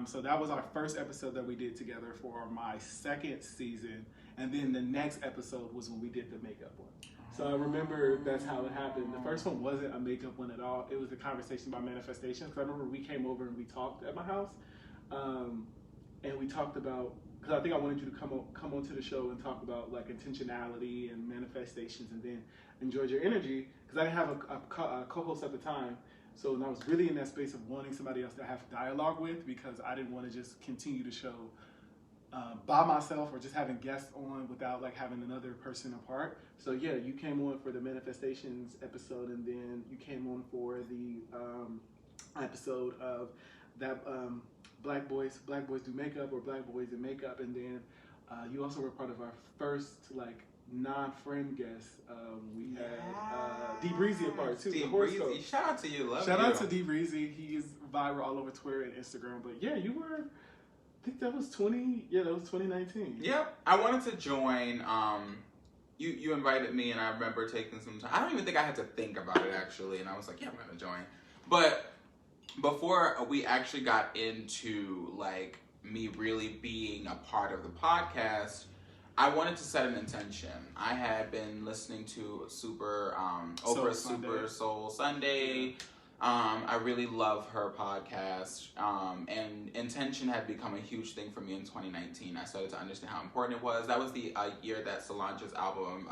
So that was our first episode that we did together for my second season. And then the next episode was when we did the makeup one. So I remember that's how it happened. The first one wasn't a makeup one at all. It was a conversation about manifestation. Because I remember we came over and we talked at my house. And we talked about, because I think I wanted you to come onto the show and talk about like intentionality and manifestations, and then enjoyed your energy. Because I didn't have a co-host at the time. So I was really in that space of wanting somebody else to have dialogue with, because I didn't want to just continue the show by myself or just having guests on without like having another person apart. So yeah, you came on for the manifestations episode, and then you came on for the episode of that Black Boys Do Makeup, or Black Boys in Makeup, and then you also were part of our first like non-friend guest. We had D Breezy a part too. D Breezy, shout out to you, shout out to D Breezy. He is viral all over Twitter and Instagram. But yeah, you were. I think that was 2019. Yep. I wanted to join. You invited me, and I remember taking some time. I don't even think I had to think about it, actually. And I was like, yeah, I'm going to join. But before we actually got into, like, me really being a part of the podcast, I wanted to set an intention. I had been listening to Super Soul Sunday. I really love her podcast, and intention had become a huge thing for me in 2019. I started to understand how important it was. That was the year that Solange's album,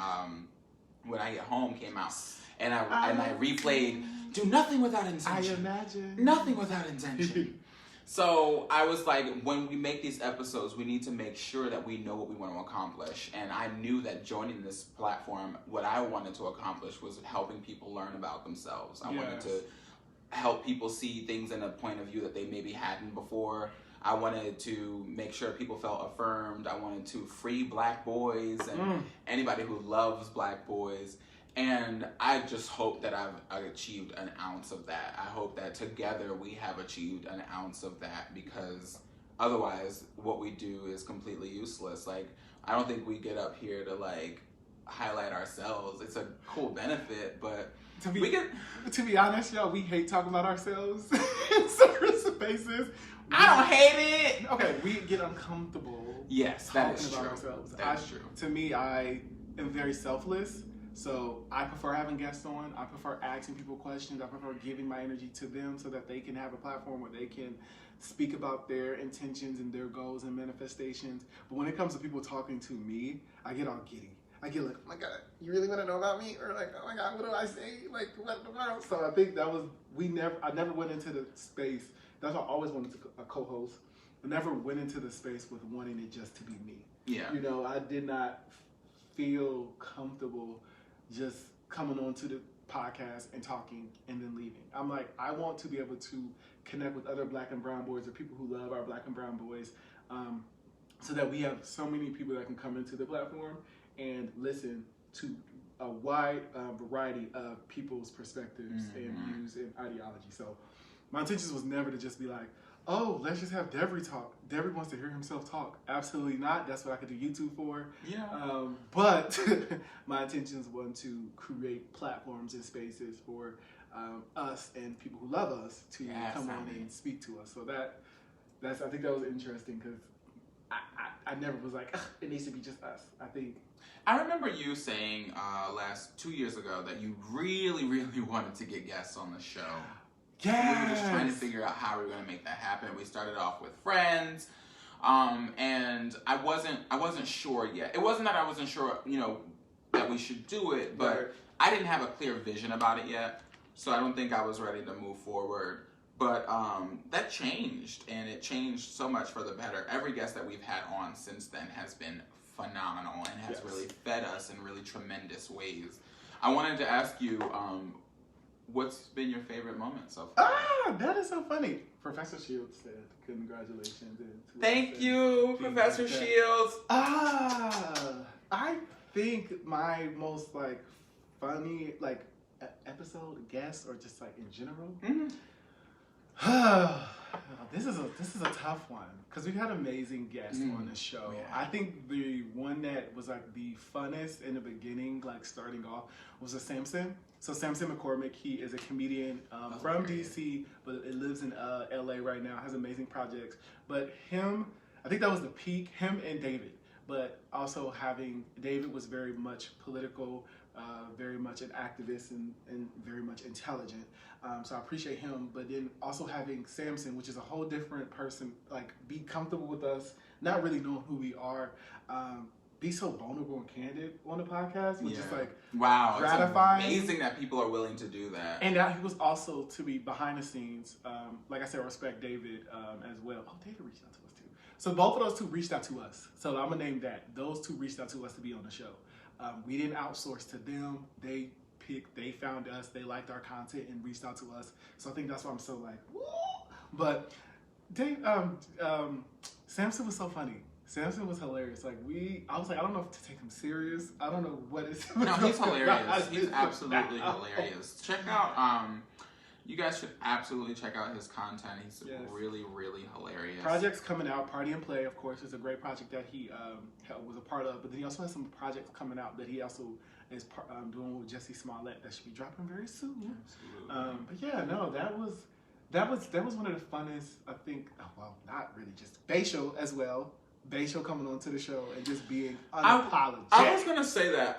When I Get Home, came out, and I replayed Do Nothing Without Intention. I imagine. Nothing without intention. So I was like, when we make these episodes, we need to make sure that we know what we want to accomplish. And I knew that joining this platform, what I wanted to accomplish was helping people learn about themselves. I wanted to help people see things in a point of view that they maybe hadn't before. I wanted to make sure people felt affirmed. I wanted to free Black boys and anybody who loves Black boys. And I just hope that I've achieved an ounce of that. I hope that together we have achieved an ounce of that, because otherwise what we do is completely useless. Like, I don't think we get up here to like highlight ourselves. It's a cool benefit, but to be honest, y'all, we hate talking about ourselves in certain spaces. I don't hate it. Okay, we get uncomfortable. Yes, talking that is about true. ourselves. That's true. To me, I am very selfless. So I prefer having guests on. I prefer asking people questions. I prefer giving my energy to them so that they can have a platform where they can speak about their intentions and their goals and manifestations. But when it comes to people talking to me, I get all giddy. I get like, oh my God, you really want to know about me? Or like, oh my God, what do I say? Like, what? So I think that was, I never went into the space. That's why I always wanted to a co-host. I never went into the space with wanting it just to be me. Yeah. You know, I did not feel comfortable just coming onto the podcast and talking and then leaving. I'm like, I want to be able to connect with other Black and brown boys or people who love our Black and brown boys, so that we have so many people that can come into the platform and listen to a wide variety of people's perspectives and views and ideology. So my intentions was never to just be like, oh, let's just have Devery talk. Devery wants to hear himself talk. Absolutely not. That's what I could do YouTube for. Yeah. But my intentions were to create platforms and spaces for us and people who love us to come on and speak to us. So that's I think that was interesting because I never was like, it needs to be just us. I remember you saying 2 years ago that you really, really wanted to get guests on the show. Yeah. We were just trying to figure out how we were going to make that happen. We started off with friends, and I wasn't sure yet. It wasn't that I wasn't sure, that we should do it, but I didn't have a clear vision about it yet, so I don't think I was ready to move forward. But that changed, and it changed so much for the better. Every guest that we've had on since then has been phenomenal and has really fed us in really tremendous ways. I wanted to ask you, what's been your favorite moment so far? That is so funny. Professor Shields said, congratulations. Thank you, Professor Shields. I think my most funny episode, guest, or just in general. This is a tough one because we've had amazing guests on the show. Yeah. I think the one that was the funnest in the beginning, starting off, was a Samson. So Samson Mccormick, he is a comedian from DC, but it lives in LA right now, has amazing projects. But I think that was the peak, him and David. But also David was very much political, very much an activist and very much intelligent. So I appreciate him. But then also having Samson, which is a whole different person, be comfortable with us, not really knowing who we are, be so vulnerable and candid on the podcast, which is wow, gratifying. It's amazing that people are willing to do that. And that he was also to be behind the scenes. Like I said, I respect David as well. Oh, David reached out to us too. So both of those two reached out to us. So I'm gonna name that. Those two reached out to us to be on the show. We didn't outsource to them. They found us. They liked our content and reached out to us. So I think that's why I'm so woo! But Samson was so funny. Samson was hilarious. I was I don't know if to take him serious. I don't know what it's. No, he's hilarious. He's absolutely hilarious. Check out. You guys should absolutely check out his content. He's really, really hilarious. Projects coming out. Party and Play, of course, is a great project that he was a part of. But then he also has some projects coming out that he also is doing with Jesse Smollett that should be dropping very soon. Absolutely. But yeah, no, that was one of the funnest. I think. Well, not really, just Bayshow as well. Bayshow coming onto the show and just being unapologetic. I was gonna say that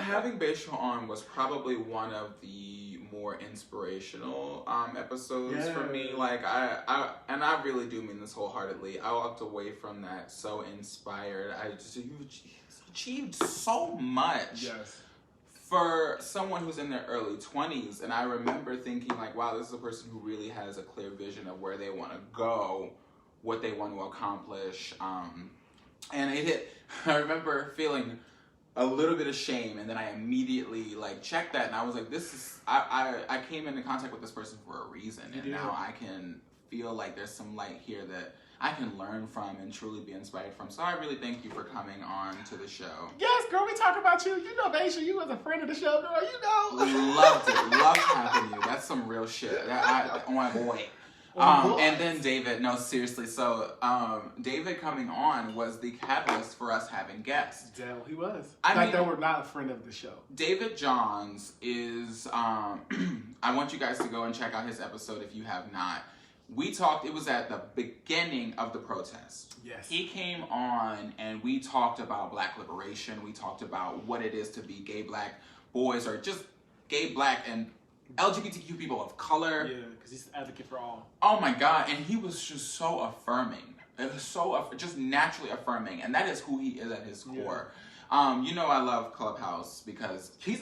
having Bayshow on was probably one of the more inspirational episodes for me. I really do mean this wholeheartedly. I walked away from that so inspired. You achieved so much. Yes. For someone who's in their early 20s, and I remember thinking wow, this is a person who really has a clear vision of where they want to go, what they want to accomplish, and I remember feeling a little bit of shame, and then I immediately checked that, and I was I came into contact with this person for a reason, and now I can feel there's some light here that I can learn from and truly be inspired from. So I really thank you for coming on to the show. Yes, girl, we talk about you. You know, Baysha, you was a friend of the show, girl. You know. Loved it. Loved having you. That's some real shit. Oh my boy. And then David, no, seriously. So, David coming on was the catalyst for us having guests. Yeah, he was. I mean, that were not a friend of the show. David Johns is, I want you guys to go and check out his episode if you have not. We talked, it was at the beginning of the protest. Yes. He came on and we talked about Black liberation. We talked about what it is to be gay Black boys, or just gay Black and LGBTQ people of color. Yeah, because he's an advocate for all. Oh my God, and he was just so affirming. It was so just naturally affirming, and that is who he is at his core. You know, I love Clubhouse because his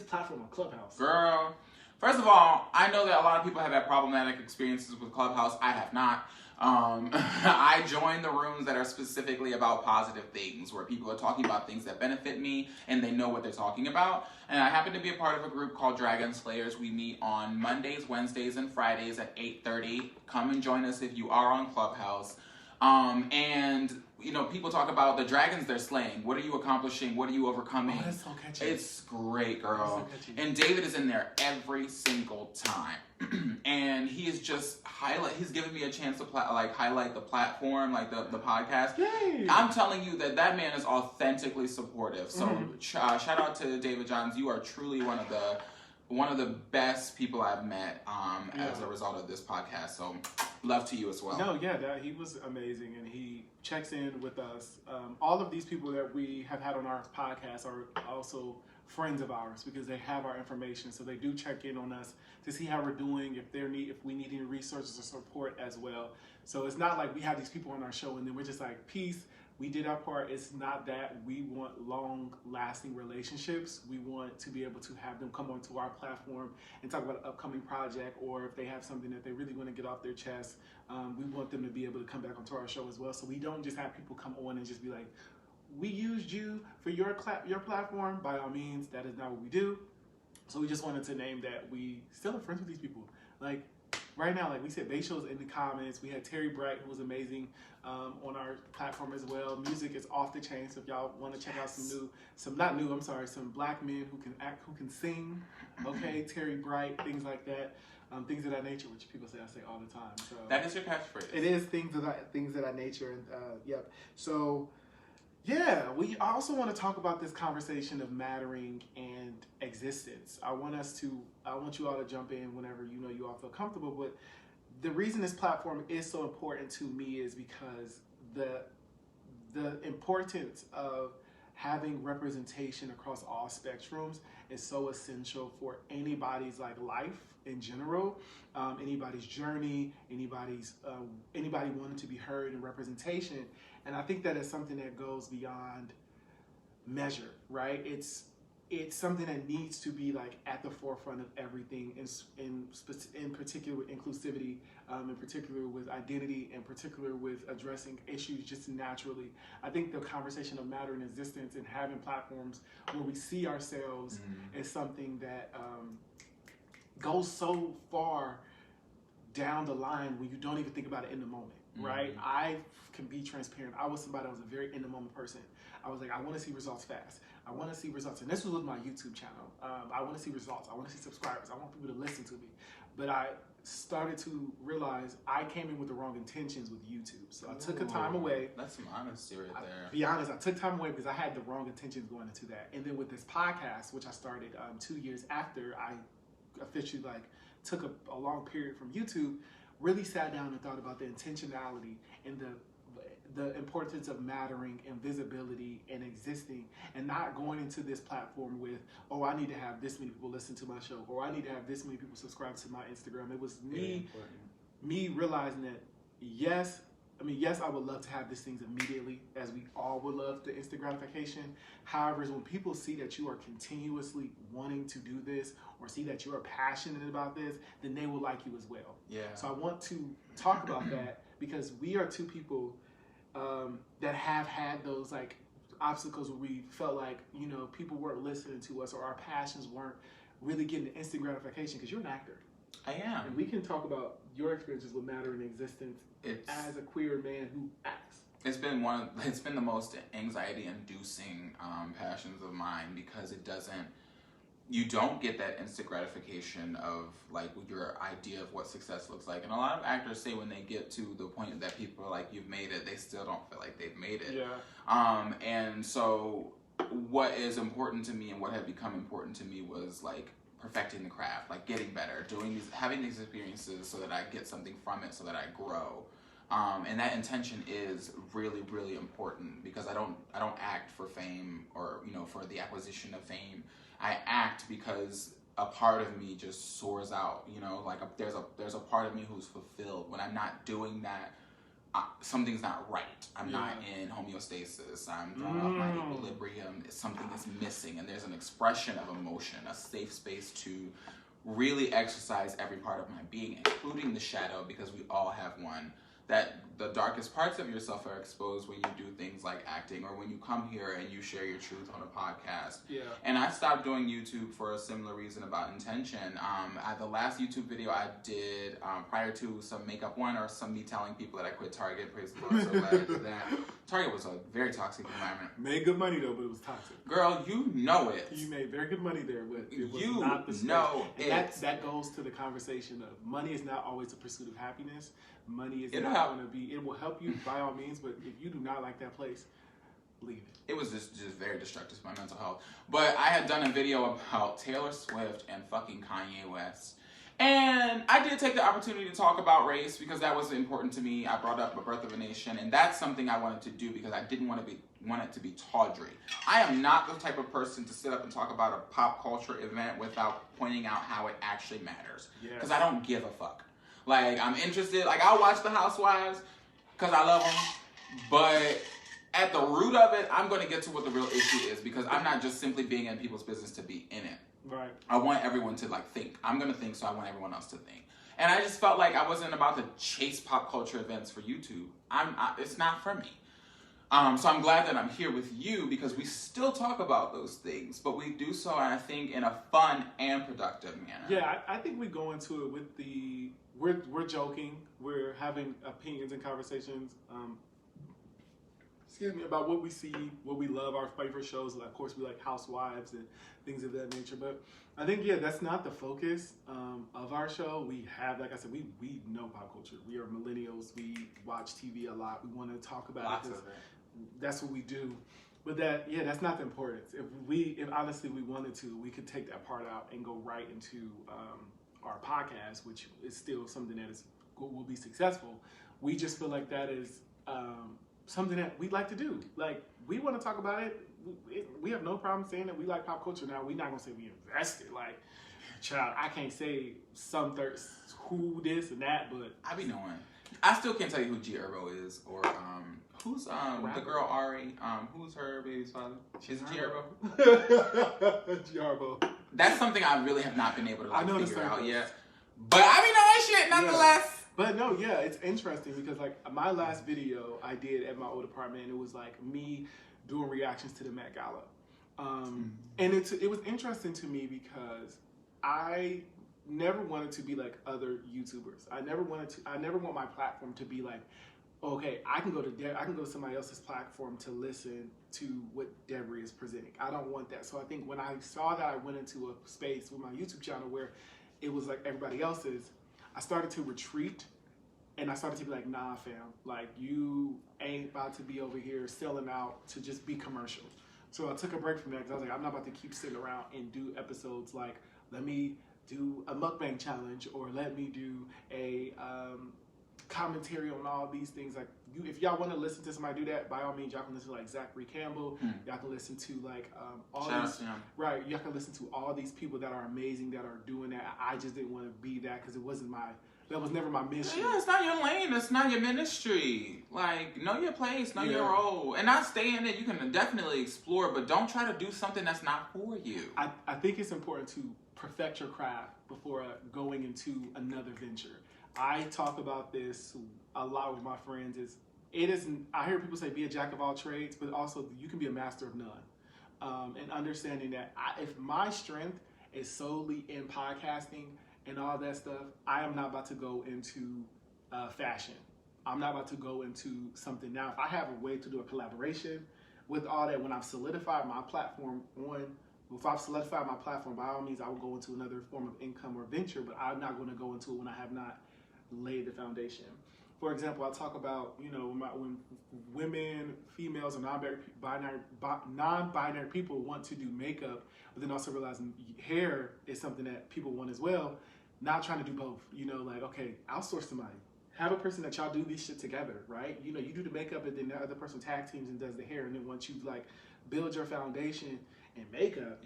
platform on Clubhouse. Girl, first of all, I know that a lot of people have had problematic experiences with Clubhouse. I have not. I join the rooms that are specifically about positive things, where people are talking about things that benefit me and they know what they're talking about. And I happen to be a part of a group called Dragon Slayers. We meet on Mondays, Wednesdays, and Fridays at 8:30. Come and join us if you are on Clubhouse. And you know, people talk about the dragons they're slaying. What are you accomplishing? What are you overcoming? Oh, that's so catchy. It's great, girl. So and David is in there every single time. And he is just he's giving me a chance to highlight the platform, like the podcast. Yay. I'm telling you that man is authentically supportive. So shout out to David Johns. You are truly one of the best people I've met as a result of this podcast. So love to you as well. No, yeah, he was amazing, and he checks in with us. All of these people that we have had on our podcast are also friends of ours because they have our information, so they do check in on us to see how we're doing, if we need any resources or support as well. So it's not like we have these people on our show and then we're just like, peace, we did our part. It's not that. We want long-lasting relationships. We want to be able to have them come onto our platform and talk about an upcoming project, or if they have something that they really want to get off their chest, we want them to be able to come back onto our show as well. So we don't just have people come on and just be like, we used you for your platform. By all means, that is not what we do. So we just wanted to name that we still are friends with these people. Like right now, like we said, Bayshow's in the comments. We had Terry Bright, who was amazing, on our platform as well. Music is off the chain. So if y'all want to check out some Black men who can act, who can sing. Okay, Terry Bright, things like that. Things of that nature, which people say I say all the time. So that is your catchphrase. It is things of that nature, and yep. So. Yeah, we also want to talk about this conversation of mattering and existence. I want you all to jump in whenever you all feel comfortable. But the reason this platform is so important to me is because the importance of having representation across all spectrums is so essential for anybody's life in general, anybody's journey, anybody wanting to be heard in representation. And I think that is something that goes beyond measure, right? It's something that needs to be at the forefront of everything, in particular with inclusivity, in particular with identity, in particular with addressing issues just naturally. I think the conversation of matter and existence and having platforms where we see ourselves is something that goes so far down the line when you don't even think about it in the moment, right? I can be transparent. I was somebody that was a very in the moment person. I was like, I want to see results fast. I want to see results. And this was with my YouTube channel. I want to see results. I want to see subscribers. I want people to listen to me. But I started to realize I came in with the wrong intentions with YouTube. So I took a time away. That's some honesty right there. Be honest, I took time away because I had the wrong intentions going into that. And then with this podcast, which I started 2 years after I officially took a long period from YouTube, really sat down and thought about the intentionality and the importance of mattering and visibility and existing, and not going into this platform with, oh, I need to have this many people listen to my show, or I need to have this many people subscribe to my Instagram. It was me realizing that yes, I would love to have these things immediately, as we all would love the instant gratification. However, when people see that you are continuously wanting to do this, or see that you are passionate about this, then they will like you as well. Yeah. So I want to talk about that because we are two people that have had those obstacles where we felt like people weren't listening to us, or our passions weren't really getting the instant gratification, because you're an actor. I am. And we can talk about your experiences with matter and existence as a queer man who acts. It's been the most anxiety-inducing passions of mine, because it doesn't. you don't get that instant gratification of like your idea of what success looks like. And a lot of actors say when they get to the point that people are like, you've made it, they still don't feel like they've made it. Yeah. And so what is important to me and what had become important to me was like perfecting the craft, like getting better, having these experiences so that I get something from it, so that I grow. And that intention is really, really important, because I don't act for fame or, you know, for the acquisition of fame. I act because a part of me just soars out, you know, like there's a part of me who's fulfilled. When I'm not doing that, something's not right. I'm not in homeostasis. I'm thrown off my equilibrium. Something is missing, and there's an expression of emotion, a safe space to really exercise every part of my being, including the shadow, because we all have one. That the darkest parts of yourself are exposed when you do things like acting, or when you come here and you share your truth on a podcast. Yeah. And I stopped doing YouTube for a similar reason about intention. The last YouTube video I did prior to some makeup one, or some me telling people that I quit Target, praise the Lord, so glad I did that. Target was a very toxic environment. Made good money though, but it was toxic. Girl, you know it. You made very good money there, but it was you not the space. Know and it. that goes to the conversation of money is not always the pursuit of happiness. Money is It'll not going to be, it will help you by all means, but if you do not like that place, leave it. It was just very destructive to my mental health. But I had done a video about Taylor Swift and fucking Kanye West. And I did take the opportunity to talk about race because that was important to me. I brought up A Birth of a Nation, and that's something I wanted to do because I didn't want it to be tawdry. I am not the type of person to sit up and talk about a pop culture event without pointing out how it actually matters. Because I don't give a fuck. Like, I'm interested. Like, I'll watch The Housewives because I love them. But at the root of it, I'm going to get to what the real issue is, because I'm not just simply being in people's business to be in it. Right. I want everyone to, like, think. I'm going to think, so I want everyone else to think. And I just felt like I wasn't about to chase pop culture events for YouTube. It's not for me. So I'm glad that I'm here with you, because we still talk about those things, but we do so, I think, in a fun and productive manner. Yeah, I think we go into it with we're joking, we're having opinions and conversations, about what we see, what we love, our favorite shows. Like, of course, we like Housewives and things of that nature. But I think, that's not the focus of our show. We have, like I said, we know pop culture. We are millennials. We watch TV a lot. We want to talk about Lots it. of it. That's what we do. But that's not the importance. If honestly we wanted to, we could take that part out and go right into our podcast, which is still something that will be successful. We just feel like that is something that we'd like to do. Like, we want to talk about it. We have no problem saying that we like pop culture. Now, we're not going to say we invested. Like, child, I can't say who this and that, but I be knowing. I still can't tell you who G Herbo is, or who's the girl Ari. Who's her baby's father? Is it G Herbo? G Herbo. That's something I really have not been able to figure out yet. But I be knowing shit nonetheless. Yeah. But no, it's interesting because, like, my last video I did at my old apartment, and it was like me doing reactions to the Met Gala. And it was interesting to me because I never wanted to be like other YouTubers. I never want my platform to be like, okay, I can go to somebody else's platform to listen to what derwinking is presenting. I don't want that. So I think when I saw that, I went into a space with my YouTube channel where it was like everybody else's, I started to retreat, and I started to be like, nah, fam, like, you ain't about to be over here selling out to just be commercial. So I took a break from that because I was like, I'm not about to keep sitting around and do episodes like, let me do a mukbang challenge, or let me do a commentary on all these things. Like, if y'all want to listen to somebody do that, by all means, y'all can listen to like Zachary Campbell. Y'all can listen to like all these. Right, y'all can listen to all these people that are amazing that are doing that. I just didn't want to be that because that was never my mission. Yeah, it's not your lane. It's not your ministry. Like, know your place, know your role, and not stay in it. You can definitely explore, but don't try to do something that's not for you. I think it's important to perfect your craft before going into another venture. I talk about this a lot with my friends. I hear people say be a jack of all trades, but also you can be a master of none. And understanding that if my strength is solely in podcasting and all that stuff, I am not about to go into fashion. I'm not about to go into something. Now, if I have a way to do a collaboration with all that, when I've solidified my platform on if I've solidified my platform, by all means, I will go into another form of income or venture, but I'm not going to go into it when I have not laid the foundation. For example, I talk about, when women, females, or non-binary people want to do makeup, but then also realizing hair is something that people want as well, not trying to do both. Okay, outsource somebody. Have a person that y'all do this shit together, right? You do the makeup, and then the other person tag teams and does the hair, and then once you build your foundation in makeup,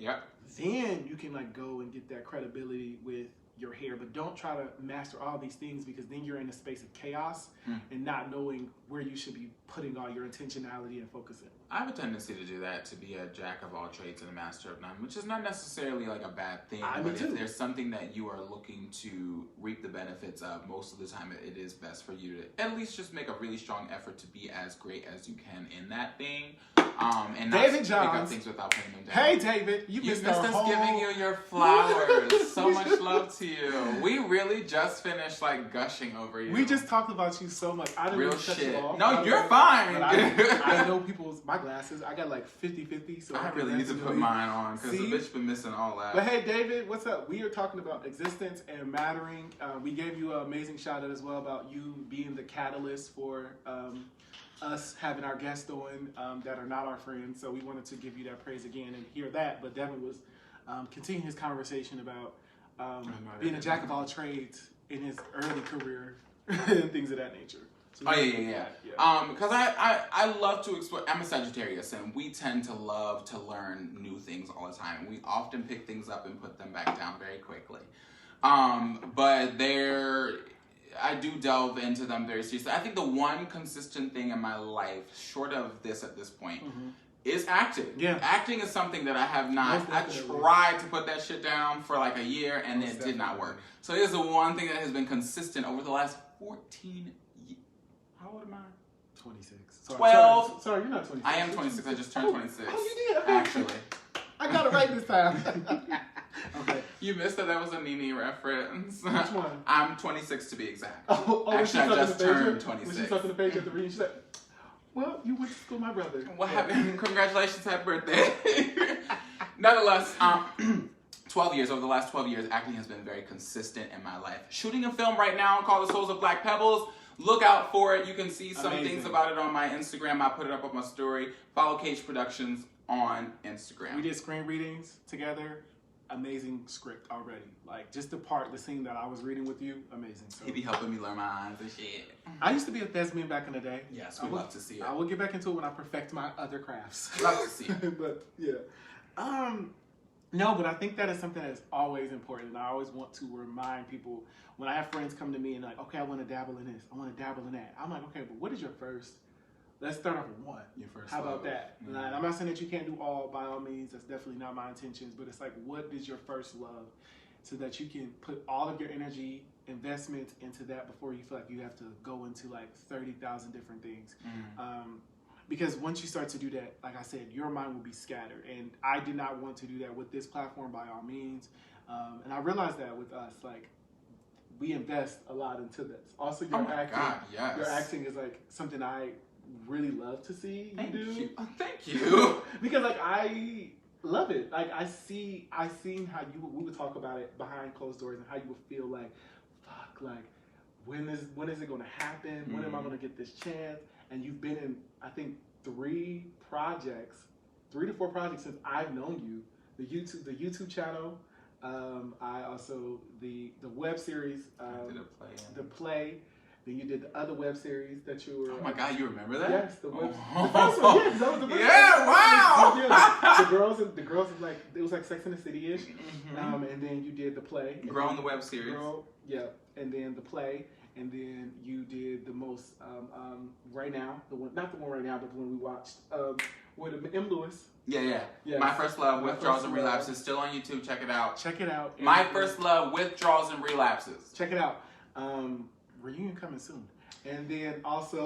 then you can go and get that credibility with your hair. But don't try to master all these things, because then you're in a space of chaos and not knowing where you should be putting all your intentionality and focusing. I have a tendency to do that, to be a jack of all trades and a master of none, which is not necessarily a bad thing. But if there's something that you are looking to reap the benefits of, most of the time it is best for you to at least just make a really strong effort to be as great as you can in that thing. And not David pick Johns. up things without putting them down. Hey, David, you missed us giving you your flowers. So much love to you. We really just finished gushing over you. We just talked about you so much. I didn't Real really cut shit. you off. No, you're fine. But I know my glasses. I got 50-50. So I really need to put mine on, because the bitch been missing all that. But hey, David, what's up? We are talking about existence and mattering. We gave you an amazing shout out as well about you being the catalyst for us having our guests on that are not our friends. So we wanted to give you that praise again and hear that. But Devin was continuing his conversation about being a jack of all trades in his early career and things of that nature. So yeah. Because I love to explore. I'm a Sagittarius, and we tend to love to learn new things all the time. We often pick things up and put them back down very quickly. But I do delve into them very seriously. I think the one consistent thing in my life, short of this at this point, is acting. Yeah. Acting is something that I have not. I tried to put that shit down for a year, and it did not work. So it is the one thing that has been consistent over the last 14 years. How old am I? 26. 12. Sorry, you're not 26. I am 26. I just turned 26. Oh, you did? Okay. Actually. I got it right this time. Okay. You missed that was a Nene reference. Which one? I'm 26 to be exact. Actually, I just turned 26. When she talking to Paige at the reading, she said, well, you went to school with my brother. What happened? Congratulations, happy birthday. Nonetheless, 12 years, over the last 12 years, acting has been very consistent in my life. Shooting a film right now called The Souls of Black Pebbles. Look out for it. You can see some things about it on my Instagram. I put it up on my story. Follow Cage Productions on Instagram. We did screen readings together. Amazing script already. Just the scene that I was reading with you, amazing. So, he be helping me learn my lines and shit. I used to be a thespian back in the day. Yes, we love to see it. I will get back into it when I perfect my other crafts. Love to see it. But yeah. No, but I think that is something that is always important. And I always want to remind people when I have friends come to me and okay, I want to dabble in this. I want to dabble in that. I'm like, okay, but what is your first? Let's start off with one. Your first. How about that? Mm-hmm. I'm not saying that you can't do all by all means. That's definitely not my intentions. But it's what is your first love, so that you can put all of your energy, investment into that before you feel like you have to go into 30,000 different things. Mm-hmm. Because once you start to do that, like I said, your mind will be scattered. And I did not want to do that with this platform by all means. And I realized that with us, we invest a lot into this. Also, your acting. God, yes. Your acting is something I really love to see you do. Thank you. Because I love it. I seen how we would talk about it behind closed doors and how you would feel fuck, when is it going to happen? When am I going to get this chance? And you've been in, I think, 3 to 4 projects since I've known you. The YouTube channel. I also the web series. I did a play. The play. Then you did the other web series that you were. Oh my God, you remember that? Yes, the first one. Yes, that was the first one. Yeah, wow. The girls it was Sex and the City-ish. Mm-hmm. And then you did the play. Grow in the web series. And then the play. And then you did the most right now, not the one right now, but the one we watched with M. Lewis. Yeah. My First Love, Withdrawals and Relapses, still on YouTube. Check it out. My First Love, Withdrawals and Relapses. Check it out. Reunion coming soon. And then also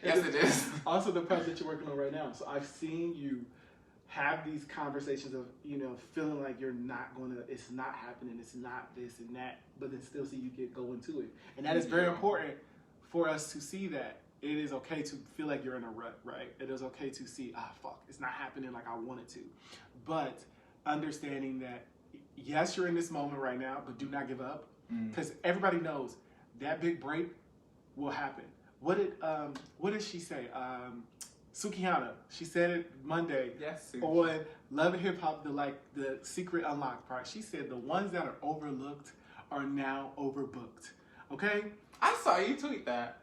yes, it is. Also the project you're working on right now. So I've seen you have these conversations of, feeling like you're not gonna, it's not happening, it's not this and that, but then still see you go into it. And that is very important for us to see that it is okay to feel like you're in a rut, right? It is okay to see, fuck, it's not happening like I want it to. But understanding that, yes, you're in this moment right now, but do not give up. Because everybody knows that big break will happen. What did she say? Sukihana, she said it Monday on Love and Hip Hop, the secret unlocked part. She said the ones that are overlooked are now overbooked. Okay? I saw you tweet that.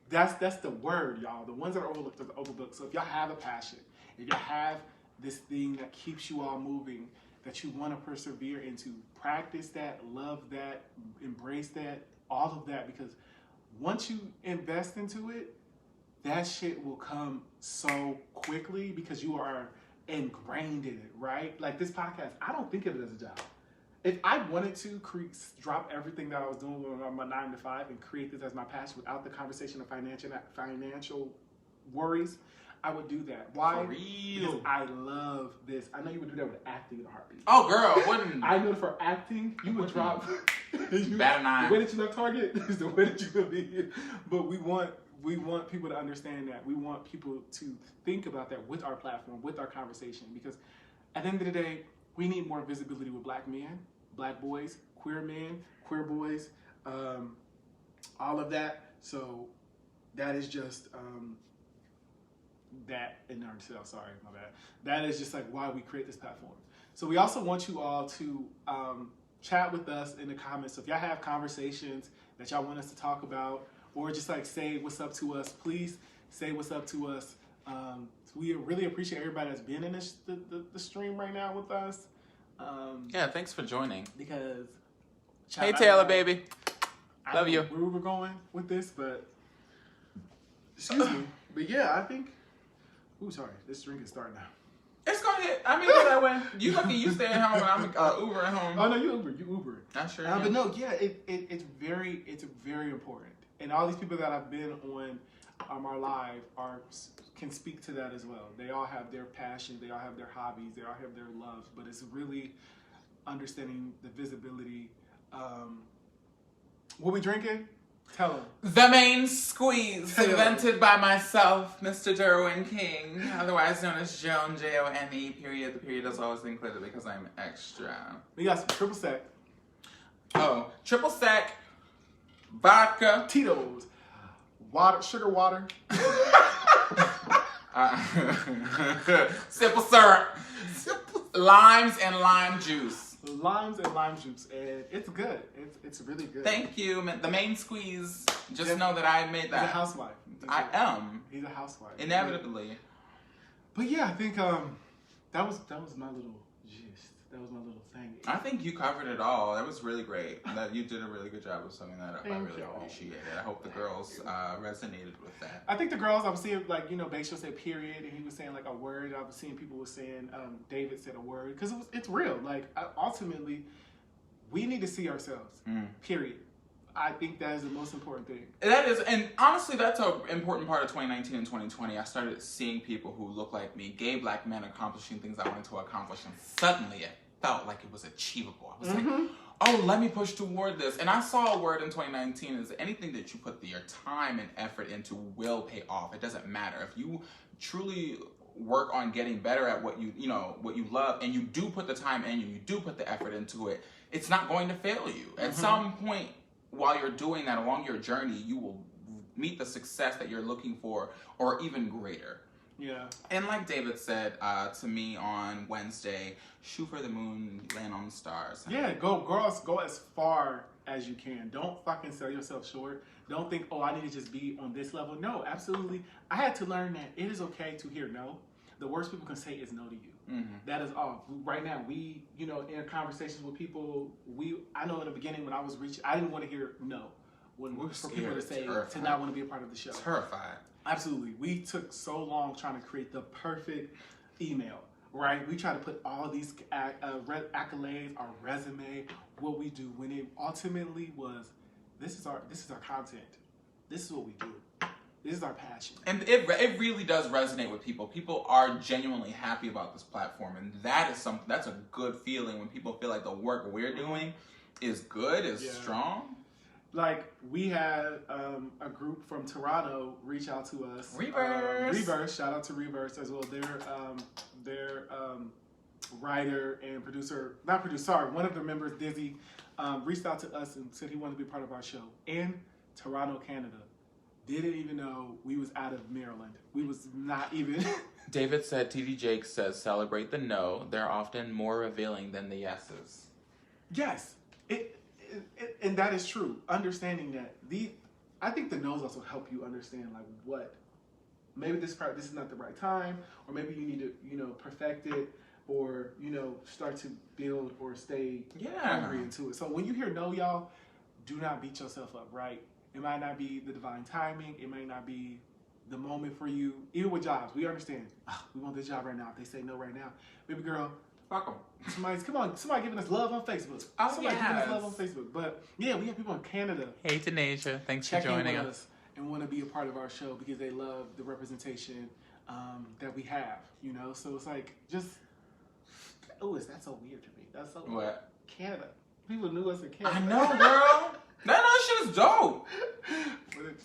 That's the word, y'all. The ones that are overlooked are overbooked. So if y'all have a passion, if y'all have this thing that keeps you all moving, that you want to persevere into, practice that, love that, embrace that, all of that, because once you invest into it, that shit will come so quickly because you are ingrained in it, right? Like this podcast, I don't think of it as a job. If I wanted to drop everything that I was doing on my 9 to 5 and create this as my passion without the conversation of financial worries, I would do that. Why? For real. Because I love this. I know you would do that with acting in a heartbeat. Oh, girl, wouldn't. I know for acting, you would drop. Bad 9. The way that you left Target is the way that you could be. But we want people to understand that. We want people to think about that with our platform, with our conversation. Because at the end of the day, we need more visibility with black men, black boys, queer men, queer boys, all of that. So that is just that in ourselves. Sorry, my bad. That is just like why we create this platform. So we also want you all to chat with us in the comments. So if y'all have conversations that y'all want us to talk about, or just like say what's up to us, please say what's up to us. We really appreciate everybody that's been in the stream right now with us. Yeah, thanks for joining. Because hey, Taylor, baby. Love you. Where we were going with this, but excuse me. But yeah, I think. Ooh, sorry. This drink is starting now. It's gonna hit. I mean, that way. You lucky you stay at home and I'm Uber at home. Oh no, you Uber. I sure. But no, yeah, it's very important. And all these people that have been on our live can speak to that as well. They all have their passion, they all have their hobbies, they all have their loves, but it's really understanding the visibility. What we drinking? Tell them. The main squeeze, invented by myself, Mr. Derwinking, otherwise known as Joan, Jone, period. The period is always included because I'm extra. We got some triple sec. Oh, triple sec, vodka, Tito's, water, sugar water. Simple syrup, limes and lime juice. Limes and lime juice, and it's good. It's really good. Thank you. The main squeeze. Just know that I made that. He's a housewife. I am. He's a housewife. Inevitably. But yeah, I think that was my little gist. That was my little thing. I think you covered it all. That was really great. That you did a really good job of summing that up. I really appreciate it. I hope the girls resonated with that. I think the girls, I was seeing Baisha said period, and he was saying like a word. I was seeing people were saying David said a word because it's real. Like ultimately, we need to see ourselves. Period. I think that is the most important thing. That is, and honestly, that's an important part of 2019 and 2020. I started seeing people who look like me, gay black men accomplishing things I wanted to accomplish, and suddenly it felt like it was achievable. I was like, oh, let me push toward this. And I saw a word in 2019 is anything that you put your time and effort into will pay off. It doesn't matter. If you truly work on getting better at what you love, and you do put the time in, you do put the effort into it, it's not going to fail you. At some point, while you're doing that along your journey, you will meet the success that you're looking for, or even greater. Yeah. And like David said to me on Wednesday, shoot for the moon, land on the stars. Yeah, go as far as you can. Don't fucking sell yourself short. Don't think, oh, I need to just be on this level. No, absolutely. I had to learn that it is okay to hear no. The worst people can say is no to you. That is all. Right now, we, in conversations with people, I know in the beginning when I was reaching, I didn't want to hear no. For people to say, to not want to be a part of the show. Terrified. Absolutely. We took so long trying to create the perfect email, right? We try to put all these accolades, our resume, what we do, when it ultimately was, this is our content. This is what we do. This is our passion. And it really does resonate with people. People are genuinely happy about this platform, and that's a good feeling when people feel like the work we're doing is good, is strong. like we had a group from Toronto reach out to us. Reverse. Shout out to Reverse as well. Their writer and producer, not producer, sorry, one of the members, Dizzy, reached out to us and said he wanted to be part of our show in Toronto, Canada. Didn't even know we was out of Maryland. We was not even. David said, TD Jake says, celebrate the no. They're often more revealing than the yeses. Yes. And that is true. Understanding that I think the no's also help you understand like what maybe this is not the right time, or maybe you need to perfect it, or start to build or stay hungry into it. So when you hear no, y'all, do not beat yourself up. Right? It might not be the divine timing. It might not be the moment for you. Even with jobs, we understand. We want this job right now. If they say no right now, baby girl. Fuck them. Somebody giving us love on Facebook. Somebody giving us love on Facebook. But yeah, we have people in Canada. Hey, Tanisha. Thanks for joining us. And want to be a part of our show because they love the representation that we have. So it's like just, is that so weird to me? That's so weird. What? Canada. People knew us in Canada. I know, girl. That shit is dope.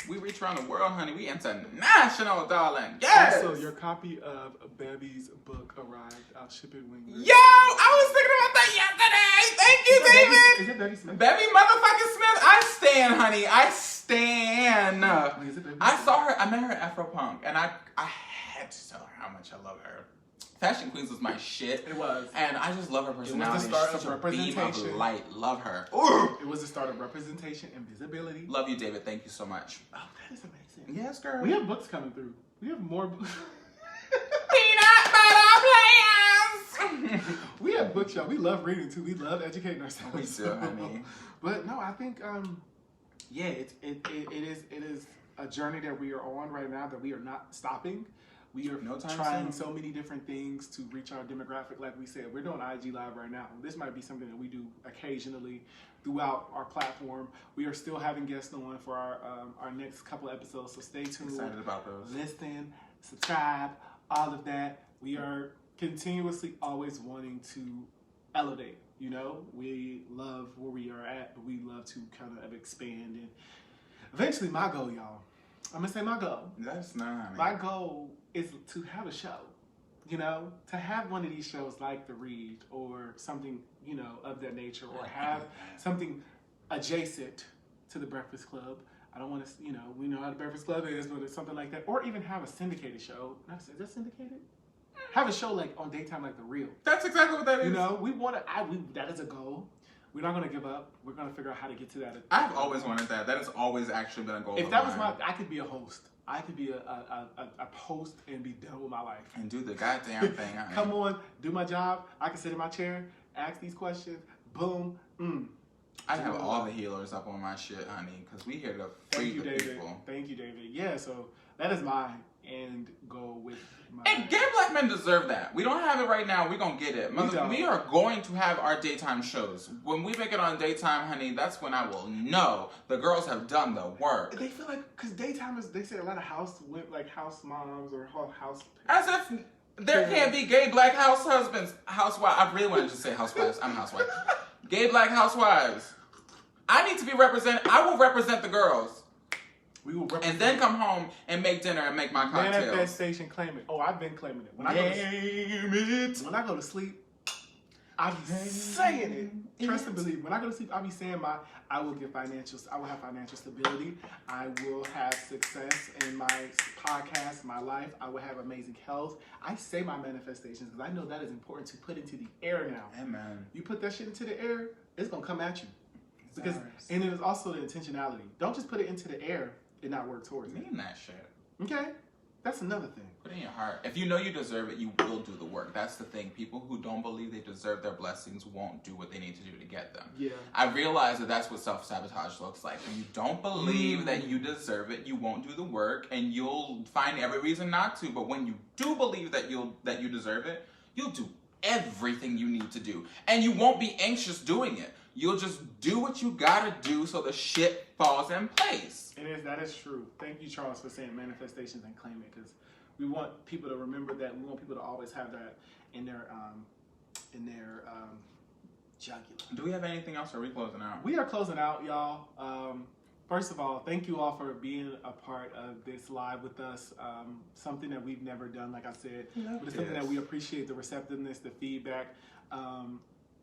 We reach around the world, honey. We international, darling. Yes. Also, your copy of Baby's book arrived. I'll ship it when Yo, I was thinking about that yesterday. Thank you, David. Is it Baby Smith? Baby motherfucking Smith. I stan, honey. I stan. Is it Baby I Smith? saw her. I met her at Afropunk, and I had to tell her how much I love her. Fashion Queens was my shit. It was. And I just love her personality. It was the start She's of such a beam representation. of light. Love her. It was the start of representation and visibility. Love you, David. Thank you so much. Oh, that is amazing. Yes, girl. We have books coming through. We have more books. Peanut butter plans. We have books, y'all. We love reading too. We love educating ourselves. We do, honey. But no, I think it is a journey that we are on right now that we are not stopping. We are trying so many different things to reach our demographic. Like we said, we're doing IG Live right now. This might be something that we do occasionally throughout our platform. We are still having guests on for our next couple episodes, so stay tuned. Excited about those. Listen, subscribe, all of that. We are continuously always wanting to elevate. We love where we are at, but we love to kind of expand. And eventually, my goal, y'all, I'm going to say my goal. That's not. My goal is to have a show, to have one of these shows like The Read or something, of that nature, or have something adjacent to the Breakfast Club. I don't want to, we know how the Breakfast Club is, but it's something like that. Or even have a syndicated show. Is that syndicated? Have a show like on daytime, like The Real. That's exactly what that is. We want to, that is a goal. We're not going to give up. We're going to figure out how to get to that. I've always wanted that. That has always actually been a goal. If that was I could be a host. I could be a host and be done with my life. And do the goddamn thing. Come on, do my job. I can sit in my chair, ask these questions. Boom. I have all the healers up on my shit, honey, because we here to free the people. Thank you, David. Yeah, so that is my end goal with my... And gay black men deserve that. We don't have it right now. We're going to get it. We are going to have our daytime shows. When we make it on daytime, honey, that's when I will know the girls have done the work. They feel like, because daytime is, they say a lot of house moms or house... As if there can't be gay black house husbands, housewives. I really want to just say housewives. I'm a housewife. Gay black housewives. I need to be represented. I will represent the girls. We will represent. And then come home and make dinner and make my cocktails. Manifestation, claim it. Oh, I've been claiming it. When I go to sleep, I be saying it. Trust and believe. When I go to sleep, I be saying I will have financial stability. I will have success in my podcast, my life. I will have amazing health. I say my manifestations because I know that is important to put into the air now. Amen. You put that shit into the air, it's gonna come at you. And it is also the intentionality. Don't just put it into the air and not work towards it. Mean that shit. Okay? That's another thing. Put it in your heart. If you know you deserve it, you will do the work. That's the thing. People who don't believe they deserve their blessings won't do what they need to do to get them. Yeah. I realize that that's what self-sabotage looks like. When you don't believe that you deserve it, you won't do the work, and you'll find every reason not to. But when you do believe that you deserve it, you'll do everything you need to do. And you won't be anxious doing it. You'll just do what you gotta do so the shit falls in place. That is true. Thank you, Charles, for saying manifestations and claim it, because we want people to remember that. We want people to always have that in their jugular. Do we have anything else, or are we closing out? We are closing out, y'all. first of all, thank you all for being a part of this live with us. Something that we've never done, like I said, but it's something that we appreciate the receptiveness, the feedback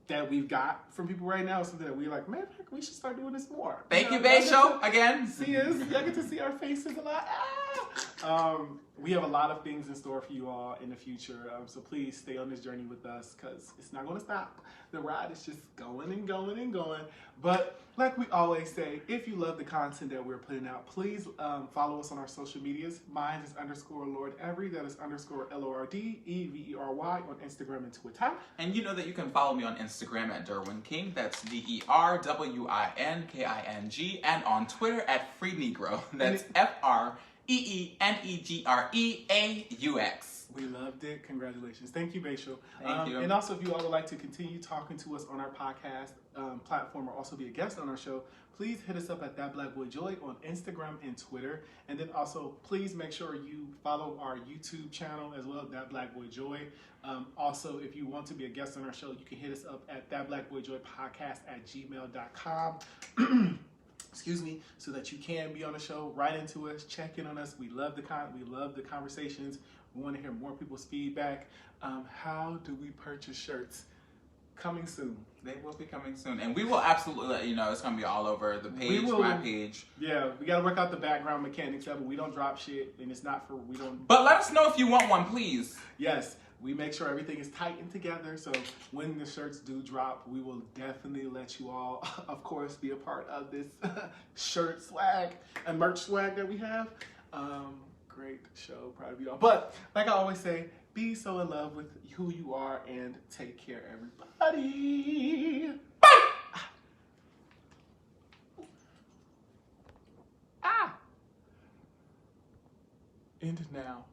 that we've got from people right now. Something that we're like, man, we should start doing this more. Thank you, Bay Show, again. See us. Y'all get to see our faces a lot. We have a lot of things in store for you all in the future. So please stay on this journey with us because it's not going to stop. The ride is just going and going and going. But like we always say, if you love the content that we're putting out, please follow us on our social medias. Mine is _lordevery. That is _LORDEVERY on Instagram and Twitter. And you know that you can follow me on Instagram at derwinking. That's DERWINKING. And on Twitter at Free Negro. That's FREENEGREAUX. We loved it. Congratulations. Thank you, Baishal. Thank you. And also, if you all would like to continue talking to us on our podcast platform or also be a guest on our show, please hit us up at thatblackboyjoy on Instagram and Twitter. And then also, please make sure you follow our YouTube channel as well, thatblackboyjoy. Also, if you want to be a guest on our show, you can hit us up at thatblackboyjoypodcast@gmail.com. Excuse me, so that you can be on the show, write into us, check in on us. We love the conversations. We want to hear more people's feedback. How do we purchase shirts? Coming soon. They will be coming soon. And we will absolutely let you know. It's going to be all over the page, my page. Yeah, we got to work out the background mechanics of it. We don't drop shit, and it's not for, we don't. But let us know if you want one, please. Yes, we make sure everything is tightened together. So when the shirts do drop, we will definitely let you all, of course, be a part of this shirt swag and merch swag that we have. Great show, proud of you all. But like I always say, be so in love with who you are and take care, everybody. Bye. End now.